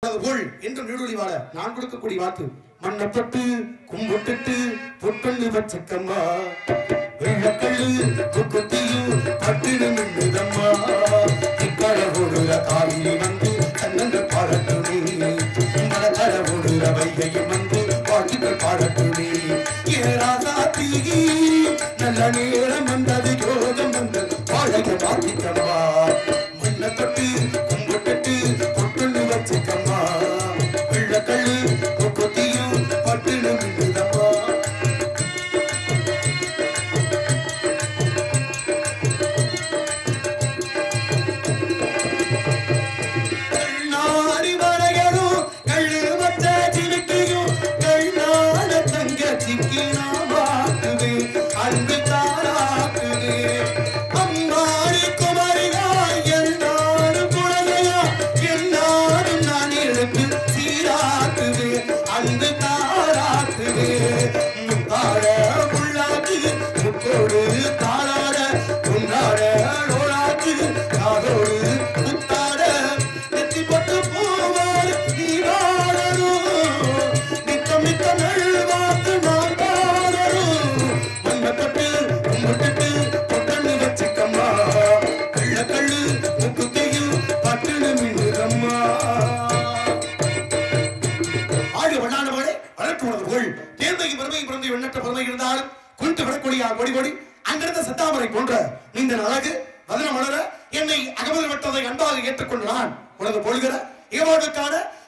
என்று நீடுழி வாழ நான் கொடுக்கக்கூடிய வாக்கு மண்ணப்பட்டு கும்பிட்டு பொட்டொன்னு வச்சக்கம்மா வெள்ளக்கல்லு கொத்தியும் பட்டிடும் என்னதம்மா இக்கட ஓடுற காவிரி வந்து கண்ணங்க பாடட்டுமே மலக்கட ஓடுற வைகையும் வந்து பாட்டுகள் பாடட்டுமே ஏராசாத்தி நல்ல நேரம் வந்தது யோகம் வந்தது வாழக பாத்திக்கம்மா மண்ணப்பட்டு கும்பிட்டு பொட்டொன்னு வச்சக்கம்மா வெள்ளக்கல்லு கொத்தியும் பட்டிடும் என்னதம்மா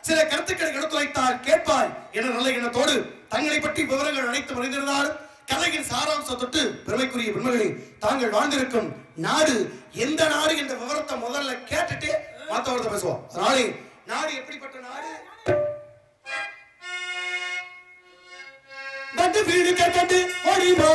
சில கருத்துக்களை எடுத்துரைத்தால் கேட்பாய் என்ற நல்ல எண்ணத்தோடு தங்களை பற்றி விவரங்கள் அனைத்து அறிந்திருந்தாலும் கலையின் சாராம்சம் தொட்டு பெருமைக்குரிய பெண்மகளே தாங்கள் வாழ்ந்திருக்கும் நாடு எந்த நாடு என்ற விவரத்தை முதல்ல கேட்டுட்டு மற்றவர்கிட்ட பேசுவோம். அதனாலே நாடு எப்படிப்பட்ட நாடு வந்து வீடு கட்டு ஓடிமா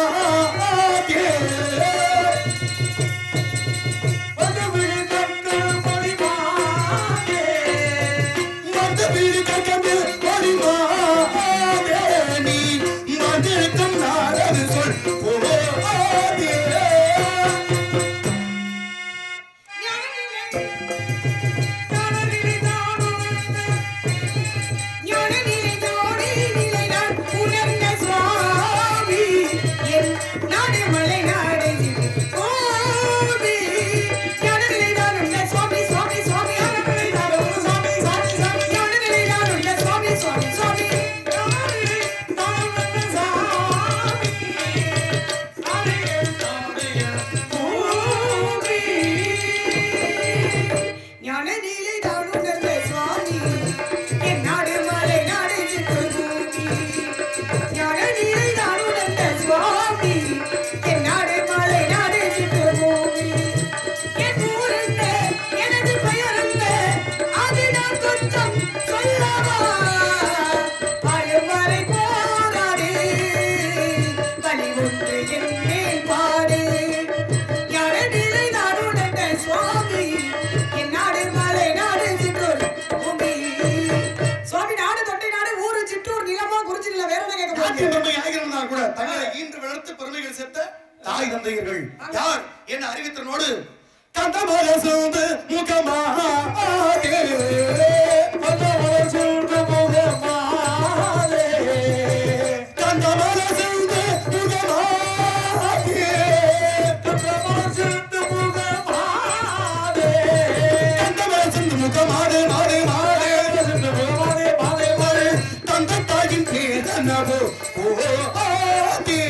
தாய் தந்தையர்கள் யார் என்ன அறிவித்தனோடு கந்தமர சூழ்ந்து முகமாகே கந்தமர சூழ்ந்து முகமாகே கந்தமர சூழ்ந்து முகமாகே கந்தமர சூழ்ந்து முகமாகே கந்தமர சூழ்ந்து முகமாகே மாதே மாதே சூழ்ந்து முகமாகே மாதே மாதே தந்த தாயின் பேரனவோ ஓ ஆதே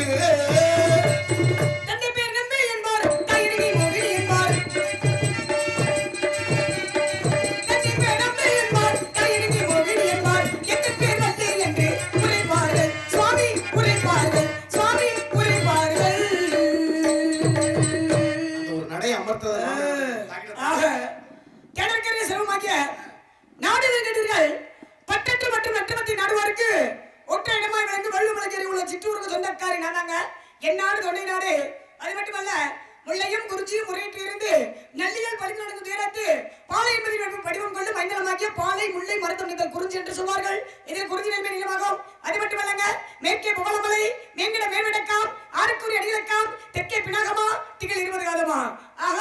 முல்லையும் குறிச்சியும் முறையிட்டு இருந்து நல்லியல் பறிந்து நடக்கும் தேரத்து பாலை என்பதின் வடிவம் கொண்டு மஞ்சளமாக்கிய பாலை முல்லை மருத்துவ குறிஞ்சி என்று சொல்வார்கள். இதில் குறிஞ்சி நெல்மை நீளமாகும். அது மட்டுமல்லங்க, மேற்கே புகழமலை, மேங்கிட மேல்விடக்காம், ஆறுக்குறி அடியிலக்காம், தெற்கே பினாகமா, திகழ் 20 காதமா ஆக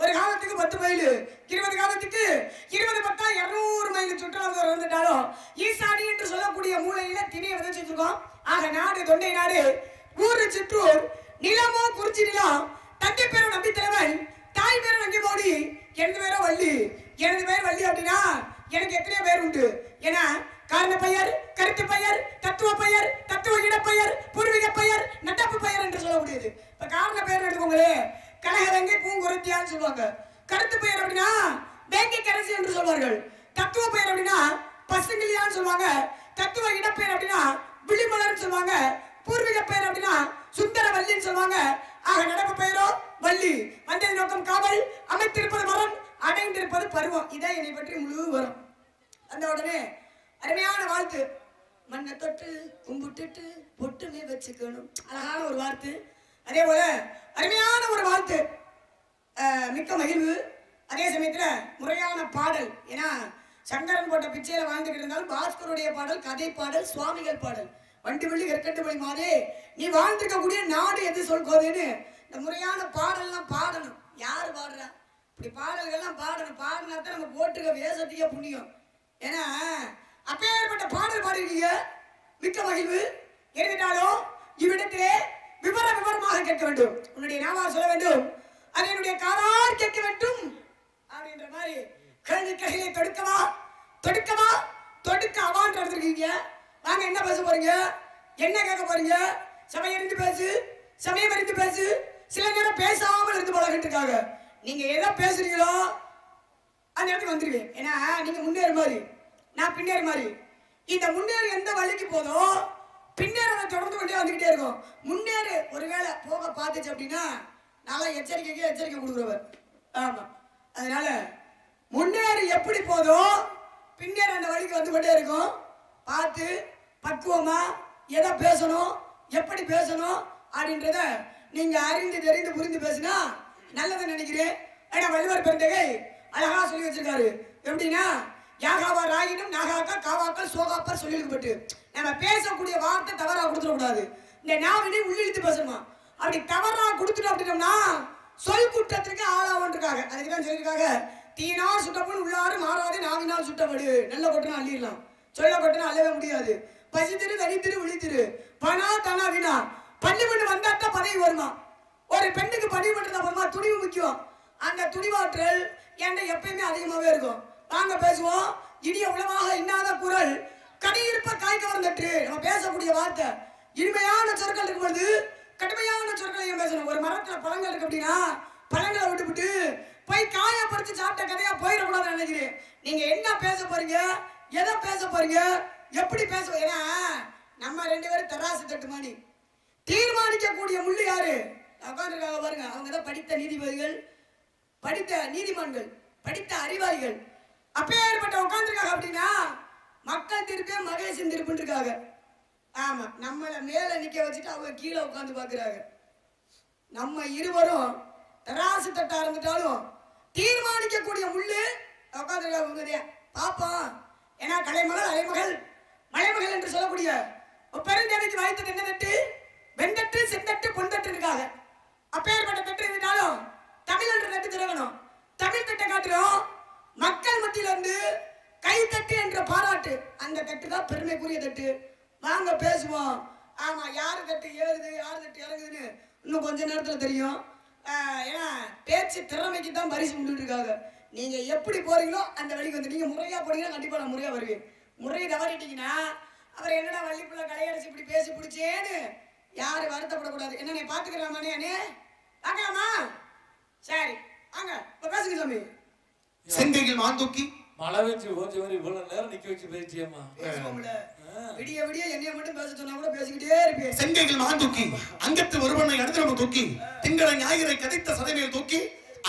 ஒரு காலத்துக்கு 10 மைல், 20 காலத்துக்கு 20 10 200 மைல் சுற்றுலா வந்துட்டாலும் ஈசானி என்று சொல்லக்கூடிய மூலையில திணையை விதைச்சிருக்கோம். ஆக நாடு தொண்டை நாடு, ஊரு சிற்றூர், நிலமோ குறிச்சி நிலம், தந்தை பேரும் நம்பி தலைவன், தாய் பேரும் நங்கி மோடி, எனது பேரும் வள்ளி. எனது பேர் வள்ளி அப்படின்னா எனக்கு எத்தனையோ பேர் உண்டு. ஏன்னா காரண பெயர், கருத்து பெயர், தத்துவ பெயர், தத்துவ இடப்பெயர், பூர்வீக பெயர், நடப்பு பெயர் என்று சொல்லக்கூடியது. இப்ப காரண பெயர் எடுத்துக்கோங்களே, கனகரங்கை பூங்குருத்தியான்னு சொல்லுவாங்க. கருத்து பெயர் அப்படின்னா வேங்கை கரசி என்று சொல்வார்கள். தத்துவ பெயர் அப்படின்னா பசுங்கிலியான்னு சொல்லுவாங்க. தத்துவ இடப்பெயர் அப்படின்னா விழிமலர்னு சொல்லுவாங்க. பூர்வீக பெயர் அப்படின்னா சுந்தர வள்ளின்னு சொல்லுவாங்க. ஆக நடப்பு பெயரோ வள்ளி. வந்தது நோக்கம் காவல், அமைத்திருப்பது மரம், அடைந்திருப்பது பருவம். இதான் என்னை பற்றி முழு வரும். அந்த உடனே அருமையான வாழ்த்து, மண்ணை தொட்டு கும்பிட்டுட்டு பொட்டுமே வச்சுக்கணும், அழகான ஒரு வாழ்த்து. அதே போல அருமையான ஒரு வாழ்த்து, மிக்க மகிழ்வு. அதே சமயத்துல முறையான பாடல். ஏன்னா சங்கரன் போட்ட பிச்சையில வாழ்ந்துகிட்டு இருந்தாலும் பாஸ்கருடைய பாடல், கதை பாடல், சுவாமிகள் பாடல், வண்டி வள்ளி கற்கட்டு வழி மாதே நீ வாழ்ந்திருக்கக்கூடிய நாடு எது சொல்கோதுன்னு இந்த முறையான பாடல்லாம் பாடணும். யாரு பாடுறா? இப்படி பாடல்கள்லாம் பாடணும். பாடினா தான் நம்ம போட்டுக்க வேசத்துக்கே புண்ணியம். ஏன்னா அப்பேற்பட்ட பாடல் பாடிருக்கீங்க, மிக்க மகிழ்வு. எழுதினாலும் இவ்விடத்திலே விவரமாக கேட்க வேண்டும். உன்னுடைய நாவால் சொல்ல வேண்டும், அது என்னுடைய காதால் கேட்க வேண்டும் அப்படின்ற மாதிரி கேள்வி கையிலே தொடுக்கவா தொடுக்கவா தொடுக்க அவான்ற எடுத்துருக்கீங்க. வாங்க, என்ன பேச போறீங்க, என்ன கேட்க போறீங்க? சமயம் இருந்து பேசு, சமயம் இருந்து பேசு. சில நேரம் பேசாமல் இருந்து பழகிட்டு இருக்காங்க. நீங்க எதை பேசுறீங்களோ அந்த இடத்துக்கு வந்துருவேன். ஏன்னா நீங்க முன்னேறு மாதிரி, நான் பின்னேறு மாதிரி. இந்த முன்னேறு எந்த வழிக்கு போதோ பின்னேறதை தொடர்ந்து கொண்டே வந்துகிட்டே இருக்கும். முன்னேறு ஒருவேளை போக பார்த்துச்சு அப்படின்னா நல்லா எச்சரிக்கை கொடுக்குறவர். ஆமா, அதனால முன்னேறு எப்படி போதோ பின்னேறு அந்த வழிக்கு வந்து கொண்டே இருக்கும். பார்த்து பக்குவமா எதை பேசணும், எப்படி பேசணும் அப்படின்றத நீங்க அறிந்து தெரிந்து புரிந்து பேசினா நல்லதை நினைக்கிறேன். ஏன்னா வள்ளுவர் பெருந்தகை அழகா சொல்லி வச்சிருக்காரு. எப்படின்னா யாகாவா ராயினும் நாகாக்கா காவாக்கள் சோகாப்பர் சொல்லியிருக்கப்பட்டு நம்ம பேசக்கூடிய வார்த்தை தவறா கொடுத்துடக்கூடாது. இந்த நாவினை உள்ளிழுத்து பேசணுமா. அப்படி தவறா கொடுத்துட்டோம் அப்படின்னோம்னா சொல் குற்றத்திற்கு ஆளாவன்றிருக்காங்க. அதுக்குதான் சொல்லியிருக்காங்க, தீயினால் சுட்டப்புண் உள்ளாறு மாறாது நாவினால் சுட்டப்படு. நல்ல கொட்டுனா அள்ளிடலாம், சொல்ல கொட்டுனா அள்ளவே முடியாது. பசித்திரு தனித்திரு விழித்திரு, பணா தானா வினா. பள்ளி பண்ணு வந்தாத்தான் பதவி வருமா. ஒரு பெண்ணுக்கு பதவி பண்றது அப்புறமா துணிவு முக்கியம். அந்த துணிவாற்றல் என்கிட்ட எப்பயுமே அதிகமாகவே இருக்கும். நாங்க பேசுவோம், இனிய உளமாக இன்னாத குரல் கடையிருப்ப காய்க்க வரந்தட்டு. நம்ம பேசக்கூடிய வார்த்தை இனிமையான சொற்கள் இருக்கும் பொழுது கடுமையான சொற்களையும் பேசணும். ஒரு மரத்துல பழங்கள் இருக்கு அப்படின்னா பழங்களை விட்டுவிட்டு போய் காய பறிச்சு சாப்பிட்ட கதையா போயிடக்கூடாதுன்னு நினைக்கிறேன். நீங்க என்ன பேச போறீங்க, எதை பேச போறீங்க, எப்படி பேச. ஏன்னா நம்ம 2 பேரும் தராசு தட்டு மாதிரி தீர்மானிக்கக்கூடிய முள்ளு யாரு உட்காந்துருக்காங்க பாருங்க. அவங்க தான் படித்த நீதிபதிகள், படித்த நீதிமன்றங்கள், படித்த அறிவாளிகள். அப்பேற்பட்ட உட்காந்துருக்காங்க அப்படின்னா மக்கள் திருப்பே மகேசன் திருப்புன்னு இருக்காங்க. ஆமா, நம்மளை மேல நிக்க வச்சுட்டு அவங்க கீழே உட்காந்து பாக்குறாங்க. நம்ம இருவரும் தராசு தட்ட ஆரம்பித்தாலும் தீர்மானிக்கக்கூடிய முள்ளு உட்காந்துருக்காங்க பாப்போம். ஏன்னா கலைமகள் அலைமகள் மலைமகள் என்று சொல்லக்கூடிய பெருந்தேவிக்கு வாய்த்தது என்ன தட்டு, வெண்தட்டு செந்தட்டு பொன்தட்டு இருக்காங்க. அப்பேற்பட்ட தட்டு இருந்தாலும் தமிழ் என்ற தட்டு திறக்கணும். தமிழ் தட்டை காட்டுறோம் மக்கள் மத்தியில இருந்து கைத்தட்டு என்ற பாராட்டு, அந்த தட்டு தான் பெருமைக்குரிய தட்டு. வாங்க பேசுவோம். ஆமா, யாரு தட்டு ஏறுது யாரு தட்டு இறங்குதுன்னு இன்னும் கொஞ்ச நேரத்துல தெரியும். ஏன்னா பேச்சு திறமைக்கு தான் பரிசு கொண்டு இருக்காங்க. நீங்க எப்படி போறீங்களோ அந்த வழிக்கு வந்து நீங்க முறையா போனீங்கன்னா கண்டிப்பா நான் முறையா வருவேன். முறையை தவறிட்டீங்கன்னா அவர் என்னடா வள்ளிப்புள்ள கலையரசி இப்படி பேசி பிடிச்சேன்னு யாரு வருத்தப்படக்கூடாது. என்ன நீ பாத்துக்கலாமானே அண்ணே, பார்க்கலாமா? சரி வாங்க இப்ப பேசுங்க சாமி. செங்கையில் மாந்தூக்கி மழை வச்சு ஓஞ்சி மாதிரி இவ்வளவு நேரம் நிக்க வச்சு பேசியம்மா. விடிய விடிய என்னைய மட்டும் பேச சொன்னா கூட பேசிக்கிட்டே இருப்பேன். செங்கையில் மாந்தூக்கி அங்கத்து ஒருவனை அடுத்த தூக்கி திங்களை ஞாயிறை கதைத்த சதைமையில் தூக்கி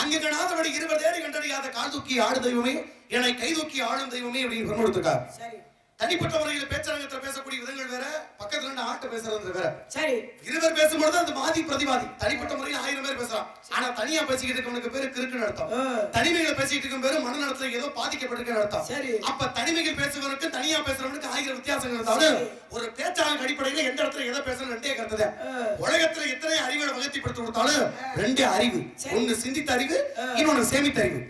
அங்கு கணாதபடி 20 ஏழு கண்டறியாத கால் தூக்கி ஆடு தெய்வமே, என்னை கை தூக்கி ஆடும் தெய்வமே அப்படின்னு கொடுத்துருக்கார். சரி, தனிப்பட்ட முறையில் பேச்சரங்கத்துல பேசக்கூடிய விதங்கள் வேற, பக்கத்துல இருந்து ஆட்ட பேசுறது வேற. சரி, இருவர் பேசும்போது அது வாதி பிரதிவாதி. தனிப்பட்ட முறையில் 1000 பேர் பேசலாம். ஆனா தனியா பேசிக்கிட்டு இருக்கவனுக்கு பேரு கிறுக்குன்னு அர்த்தம். தனிமையில பேசிக்கிட்டு இருக்கும் பேரு மனநலத்துல ஏதோ பாதிக்கப்பட்டிருக்குன்னு அர்த்தம். சரி, அப்ப தனிமையில் பேசுவதற்கு தனியா பேசுறவனுக்கு 1000 வித்தியாசங்கள் இருந்தாலும் ஒரு பேச்சாளர் அடிப்படையில எந்த இடத்துல எதை பேசணும் ரெண்டே கருத்து. உலகத்துல எத்தனை அறிவுகளை வகுத்திப்படுத்தி கொடுத்தாலும் ரெண்டே அறிவு. ஒன்னு சிந்தித்த அறிவு, இன்னொன்னு சேமித்த அறிவு.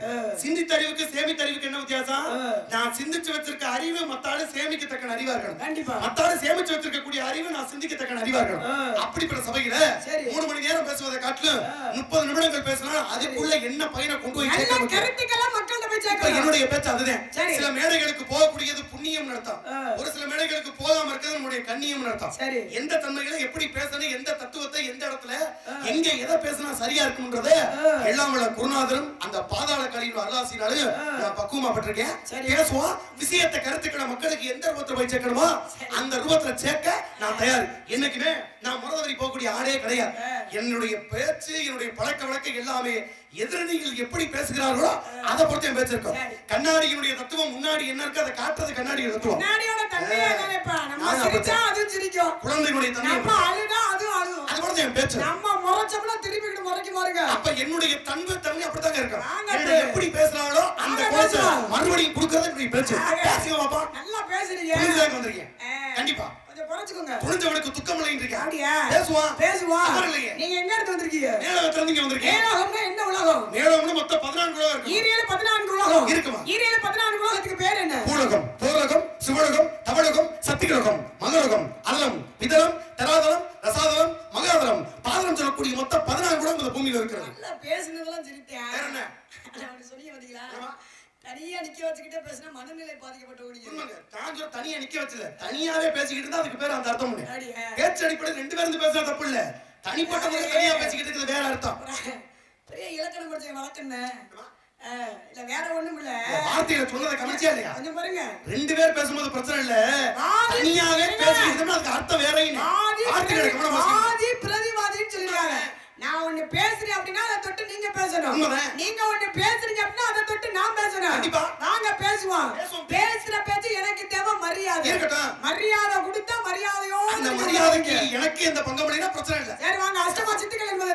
சிந்தித்த அறிவுக்கு சேமித்த அறிவுக்கு என்ன வித்தியாசம்? நான் சிந்திச்சு வச்சிருக்க அறிவு மத்தால சேமிக்கத்தக்க அறிவா இருக்கணும். கண்டிப்பா மத்தால சேமிச்சு வச்சிருக்கக்கூடிய அறிவு நான் சிந்திக்கத்தக்க அறிவா இருக்கணும். அப்படிப்பட்ட சபையில 3 மணி நேரம் பேசுவதை காட்டிலும் 30 நிமிடங்கள் பேசினா அதுக்குள்ள என்ன பயனை கொண்டு போய் சேர்க்க கருத்துக்கள் மக்கள்கிட்ட போய் சேர்க்கணும். என்னுடைய பேச்சு அதுதான். சில மேடைகளுக்கு போகக்கூடியது புண்ணியம் நடத்தும், ஒரு சில மேடைகளுக்கு போகாம இருக்கிறது நம்முடைய கண்ணியம் நடத்தும். எந்த தன்மைகளை எப்படி பேசணும், எந்த தத்துவத்தை எந்த இடத்துல எங்க எதை பேசினா சரியா இருக்கும்ன்றத எல்லாம் வல்ல குருநாதரும் அந்த பாதாள கலியின் அருளாசினாலும் நான் பக்குவமா பட்டிருக்கேன். பேசுவோம், விஷயத்தை கருத்துக்களை மக்களுக்கு எந்த ரூபத்துல போய் சேர்க்கணுமோ அந்த ரூபத்துல சேர்க்க நான் தயார். என்னைக்குமே நான் முறதவரி போகக்கூடிய ஆளே கிடையாது. என்னுடைய பேச்சு, என்னுடைய பழக்க வழக்கம் எல்லாமே எதிரணிகள் எப்படி பேசுகிறார்களோ அதை பொறுத்து என் பேச்சு இருக்கும். கண்ணாடியினுடைய தத்துவம் முன்னாடி என்ன இருக்கு அதை காட்டுறது கண்ணாடியோட தத்துவம். கண்ணாடியோட தன்மையே தானேப்பா. நம்ம சிரிச்சா அதுவும் சிரிக்கும், குழந்தைகளுடைய தன்மை நம்ம அழுதா அதுவும் அழுகும். அது பொறுத்து என் பேச்சு. நம்ம முறைச்சோம்னா திருப்பிக்கிட்டு முறைக்கு மாறுங்க. அப்ப என்னுடைய தன்மை அப்படித்தாங்க இருக்கும். என்ன எப்படி பேசுறாங்களோ அந்த கோச்ச மறுபடியும் கொடுக்கறது என்னுடைய பேச்சு. பேசுங்க பாப்பா, நல்லா பேசுறீங்க, புரிஞ்சுதாங்க வந்திருக்கீங்க. கண்டிப்பா கொஞ்சம் குறைச்சுக்கோங்க. புரிஞ்சவனுக்கு துக்கம் இல்லைன்றீங்க. அப்படியே பேசுவான். நீங்க எங்க இருந்து வந்திருக்கீங்க? மேலோகத்துல இருந்து இங்க வந்திருக்கீங்க. மேலோகம்னா என்ன உலகம்? மேலோகம்னா மொத்தம் 14 உலகம் இருக்கு. ஈரேல 14 உலகம் இருக்குமா? ஈரேல 14 உலகத்துக்கு பேர் என்ன? பூலோகம், போலோகம், சிவலோகம், தவலோகம், சத்தியலோகம், மகலோகம், அலம், விதலம், தராதலம், ரசாதலம், மகாதலம், பாதலம் சொல்லக்கூடிய மொத்தம் 14 உலகம் இந்த பூமியில இருக்கிறது. நல்லா பேசுனதெல்லாம் சிரித்தேன். வேற என்ன? அப்படி சொல்லி வந்தீங்களா? தனியா நிக்க வச்சுக்கிட்டே பேசினா மனநிலை பாதிக்கப்பட்டவங்க. உண்மைங்க. நான் சொல்ல தனியா நிக்க வச்சல. தனியாவே பேசிக்கிட்டு இருந்தா அதுக்கு பேர் அந்த அர்த்தம் இல்ல. பேச்சு அடிப்படையில் 2 பேரும் பேசுறது தப்பு இல்ல. தனிப்பட்ட முறையில் தனியா பேசிக்கிட்டு இருக்கிறது வேற அர்த்தம். பெரிய இலக்கணம் படிச்ச வழக்கண்ணே. இல்ல வேற ஒண்ணும் இல்ல. வார்த்தையில சொன்னதை கவனிச்சியா இல்லையா? கொஞ்சம் பாருங்க. 2 பேர் பேசும்போது பிரச்சனை இல்ல. தனியாவே பேசிக்கிட்டு அதுக்கு அர்த்தம் வேறேன்னு. வார்த்தைகளை கவனமா பேசுங்க. ஆதி பிரதிவாதின்னு சொல்லிருக்காங்க. நான் ஒண்ணு பேசுறேன் அப்படின்னா அதை தொட்டு நீங்க பேசணும். நீங்க ஒண்ணு பேசுறீங்க அப்படின்னா அதை தொட்டு நான் பேசணும். வாங்க பேசுவோம். பேசுற பேச்சு எனக்கு தேவை மரியாதை. மரியாதை கொடுத்தா மரியாதையோட அந்த மரியாதைக்கு எனக்கு எந்த பங்கம் இல்லைன்னா பிரச்சனை இல்ல. சரி வாங்க. அஷ்டமா சித்துக்கள் என்பது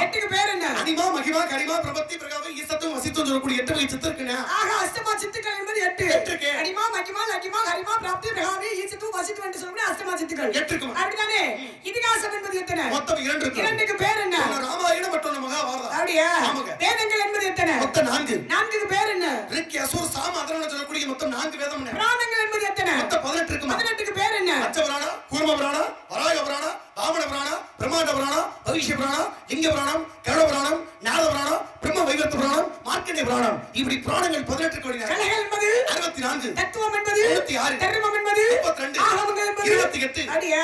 எட்டுக்கு பேர் என்ன? அனிமா, மகிமா, கரிமா, பிரபத்தி, பிரகாசம், ஈசத்தும் வசித்தும் சொல்லக்கூடிய 8 வகை சித்து இருக்குங்க. ஆக அஷ்டமா சித்துக்கள் என்பது 8. அனிமா, மகிமா, லகிமா, கரிமா, பிரபத்தி, பிரகாசம், ஈசத்தும் வசித்தும் என்று சொல்லக்கூடிய அஷ்டமா சித்துக்கள் 8 இருக்குமா? அப்படிதானே? இதிகாசம் என்பது எத்தனை? மொத்தம் 2 இருக்கு. 2க்கு பேர் என்ன? ராமாயணம் மற்றும் மகாபாரதம். அப்படியே? ஆமாங்க. வேதங்கள் என்பது எத்தனை? மொத்தம் 4. 4க்கு பேர் என்ன? ரிக், யசுர், சாம, அதர்வண சொல்லக்கூடிய மொத்தம் 4 வேதம். புராணங்கள் என்பது எத்தனை? மொத்தம் 18 இருக்குமா? 18க்கு பேர் என்ன? அச்சபுராண, கூர்ம புராண, வராக புராண, வாமன புராண, பிரம்மாண்ட புராண, பவிஷ்ய புராணம், லிங்க புராணம், கருட புராணம், நாத புராணம், பிரம்ம வைவர்த்த புராணம், மார்க்கண்டேய புராணம். இப்படி புராணங்கள் 18 இருக்கு. கலைகள் என்பது 64. தத்துவம் என்பது 76. தர்மம் என்பது 32. ஆகமங்கள் என்பது 28. அடியா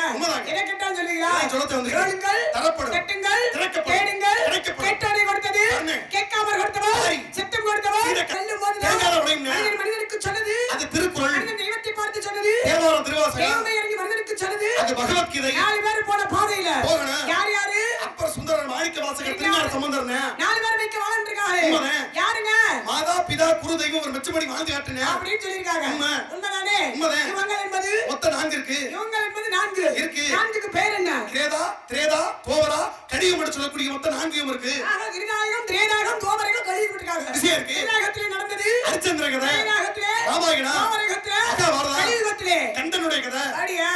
என்ன கேட்டான் சொல்லுவீங்களா? சொல்லுங்க வந்து கேளுங்கள், தரப்படும், கேட்டுங்கள், திறக்கப்படும், தேடுங்கள், கிடைக்கப்படும். கேட்டானே கொடுத்தது, கேட்காம கொடுத்தவர், சத்தம் கொடுத்தவர், கல்லும் போது தேங்காத உடையும் மனிதனுக்கு சொன்னது அது திருக்குறள். மனிதன் தெய்வத்தை பார்த்து சொன்னது தேவாரம், திருவாசகம். தேவனை இறங்கி மனிதனுக்கு சொன்னது அது பகவத்கீதை. 4 பேர் போன பாதையில போகணும். யார் யாரு? அப்பர் சுந்தரர், மாணிக்க வாசகர், திருஞான சம்பந்தர். 4 பேர் வைக்க வாழ்ந்துருக்காங்க. யாருங்க? மாதா, பிதா, குரு, தெய்வம் ஒரு மெச்சபடி வாழ்ந்து காட்டுங்க அப்படின்னு சொல்லிருக்காங்க. உண்மைதானே? இவங்க என்பது மொத்தம் 4 இருக்கு. இவங்க என்பது 4 இருக்கு. 4க்கு பேர் என்ன? கிரேதா, திரேதா, தோவரா, கலியுகம் என்று சொல்லக்கூடிய மொத்தம் 4 இருக்கு. ஆக கிருதாயுகம், திரேதாயுகம், தோவரகம், கலியுகம் இருக்காங்க. விஷயம் இருக்கு. கிருதாயுகத்திலே நடந்தது ஹரிச்சந்திர கதை, திரேதாயுகத்திலே ராமாயணம், தோவரகத்திலே மகாபாரதம், கலியுகத்திலே கண்டனுடைய கதை. அப்படியே?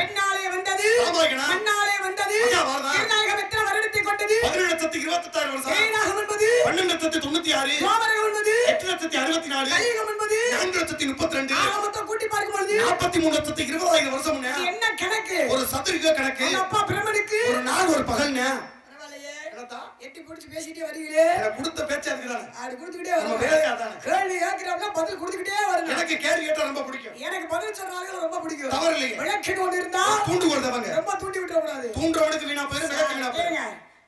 பெண்ணாலே வந்தது ராமாயணம், மண்ணாலே வந்தது மகாபாரதம். கிருதாயுகம் எத்தனை வருடத்தை கொண்டது? 17,26 வருஷம். திரேதாயுகம் என்பது 12,96. தோவரகம் என்பது 8,64. கலியுகம் என்பது 4,32. ஆக மொத்தம் கூட்டி பார்க்கும்போது 43,20,000 வருஷம். என்ன கணக்கு? ஒரு சதுரக கணக்கு. அப்பா பிரம்மனுக்கு ஒரு நாள் ஒரு பகல்னா எட்டி புடிச்சு பேசிட்டே வரீங்களே. எனக்கு கொடுத்த பேச்சு அதுதான். அது கொடுத்துக்கிட்டே வரணும். வேலையா தான. கேள்வி கேக்குறவங்க பதில் கொடுத்துக்கிட்டே வரணும். எனக்கு கேள்வி கேட்டா ரொம்ப பிடிக்கும். எனக்கு பதில் சொல்றாங்க ரொம்ப பிடிக்கும். தவறு இல்லையே. விளக்கண ஒன்னு இருந்தா தூண்டு கொடுத்தவங்க ரொம்ப தூண்டி விட்டுற கூடாது. தூண்டுறவனுக்கு வீணா போயிரு, விளக்கு வீணா போயிரு.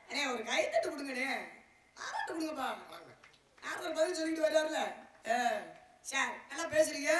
அண்ணே ஒரு கை தட்டு கொடுங்கண்ணே. ஆரட்டு கொடுங்கப்பா. நான் பதில் சொல்லிட்டு வர்றாருல. சார் நல்லா பேசுறீங்க.